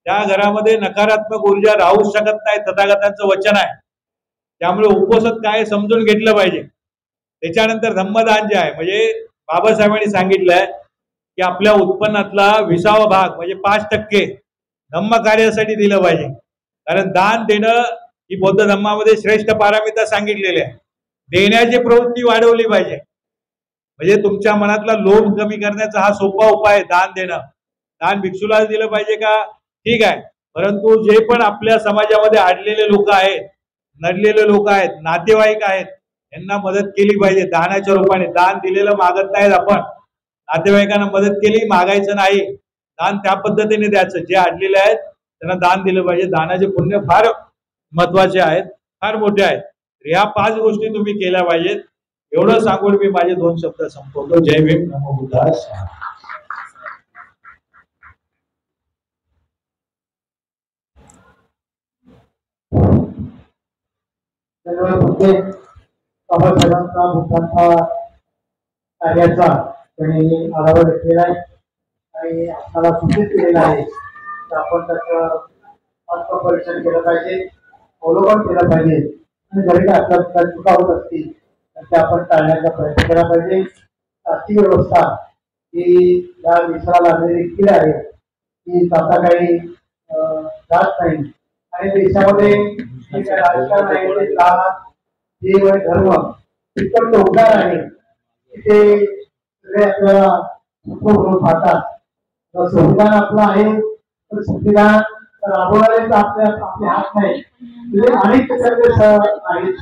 त्या घरामध्ये नकारात्मक ऊर्जा राहू शकत नाही, तथागतांचं वचन आहे. त्यामुळे उपवास काय समजून घेतलं पाहिजे. त्याच्यानंतर धम्मदान जे आहे म्हणजे बाबासाहेबांनी सांगितलंय की आपल्या उत्पन्नातला 20वा भाग म्हणजे 5% धम्म कार्यासाठी दिलं पाहिजे. कारण दान देणं ही बौद्ध धम्मामध्ये श्रेष्ठ पारमिता सांगितलेली आहे. देण्याची प्रवृत्ती वाढवली पाहिजे. म्हणजे तुमच्या मनातला लोभ कमी करण्याचा हा सोपा उपाय आहे दान देणं. दान भिक्षूला दिलं पाहिजे का, ठीक आहे, परंतु जे पण आपल्या समाजामध्ये अडलेले लोक आहेत, नडलेले लोक आहेत, नातेवाईक आहेत, यांना मदत केली पाहिजे दानाच्या रूपाने. दान दिलेलं मागत नाहीत आपण, नातेवाईकांना मदत केली मागायचं नाही, दान त्या पद्धतीने द्यायचं. जे अडलेले आहेत त्यांना दान दिलं पाहिजे. दानाचे पुण्य फार महत्वाचे आहेत, फार मोठे आहेत. या 5 गोष्टी तुम्ही केल्या पाहिजेत. एवढं सांगून मी माझे 2 शब्द संपवतो. जय भीम, नमो बुद्धाय. बाबासाहेबांचा बुद्धांचा कार्याचा त्यांनी आढावा घेतलेला आहे आणि आपल्याला सूचित केलेला आहे की आपण त्याचं आत्मपरीक्षण केलं पाहिजे, अवलोकन केलं पाहिजे आणि जरी काय आपल्या चुका होत असतील तर त्या आपण टाळण्याचा प्रयत्न केला पाहिजे. आर्थिक व्यवस्था ही या देशाला लागलेली कीड आहे, ती आता काही जात नाही. आणि देशामध्ये जे काही राजकारण आहे ते जात, जीव आणि धर्म इतकं उदार आहे की ते सगळे आपल्याला म्हणून पाहतात. संविधान आपलं आहे तर संविधान राबवणारे आपले हात नाही. म्हणजे अनेक प्रकारचे आहेत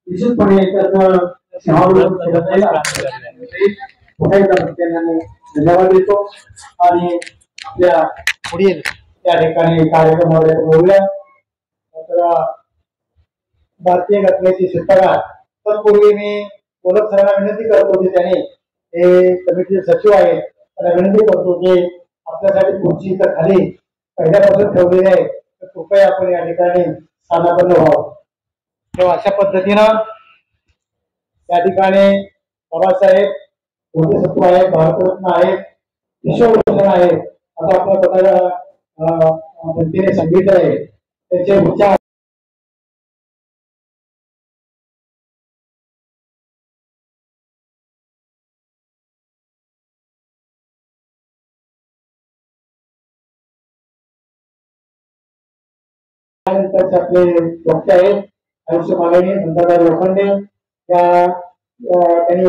निश्चितपणे त्याचं समालोचन केलं जाईल. पुन्हा एकदा त्यांना धन्यवाद देतो आणि आपल्या पुढील त्या ठिकाणी कार्यक्रमामध्ये बोलूया. तर भारतीय घटनेची शिल्पकार तत्पूर्वी मी बोलत सरांना विनंती करतो की त्याने हे कमिटीचे सचिव आहेत त्यांना विनंती करतो की आपल्यासाठी खुर्ची इथं खाली पहिल्यापासून ठेवलेली आहे तर कृपया आपण या ठिकाणी स्थानापन्न व्हावं. तेव्हा अशा पद्धतीनं या ठिकाणी बाबासाहेब बोधिसत्व आहेत, भारतरत्न आहेत, विश्वभूषण आहेत. आता आपल्या स्वतःला जनतेने सांगितलं आहे त्याचे विचार आपले वक्ते आहेत आयुष्य मालनी नंदनराव लोखंडे त्यांनी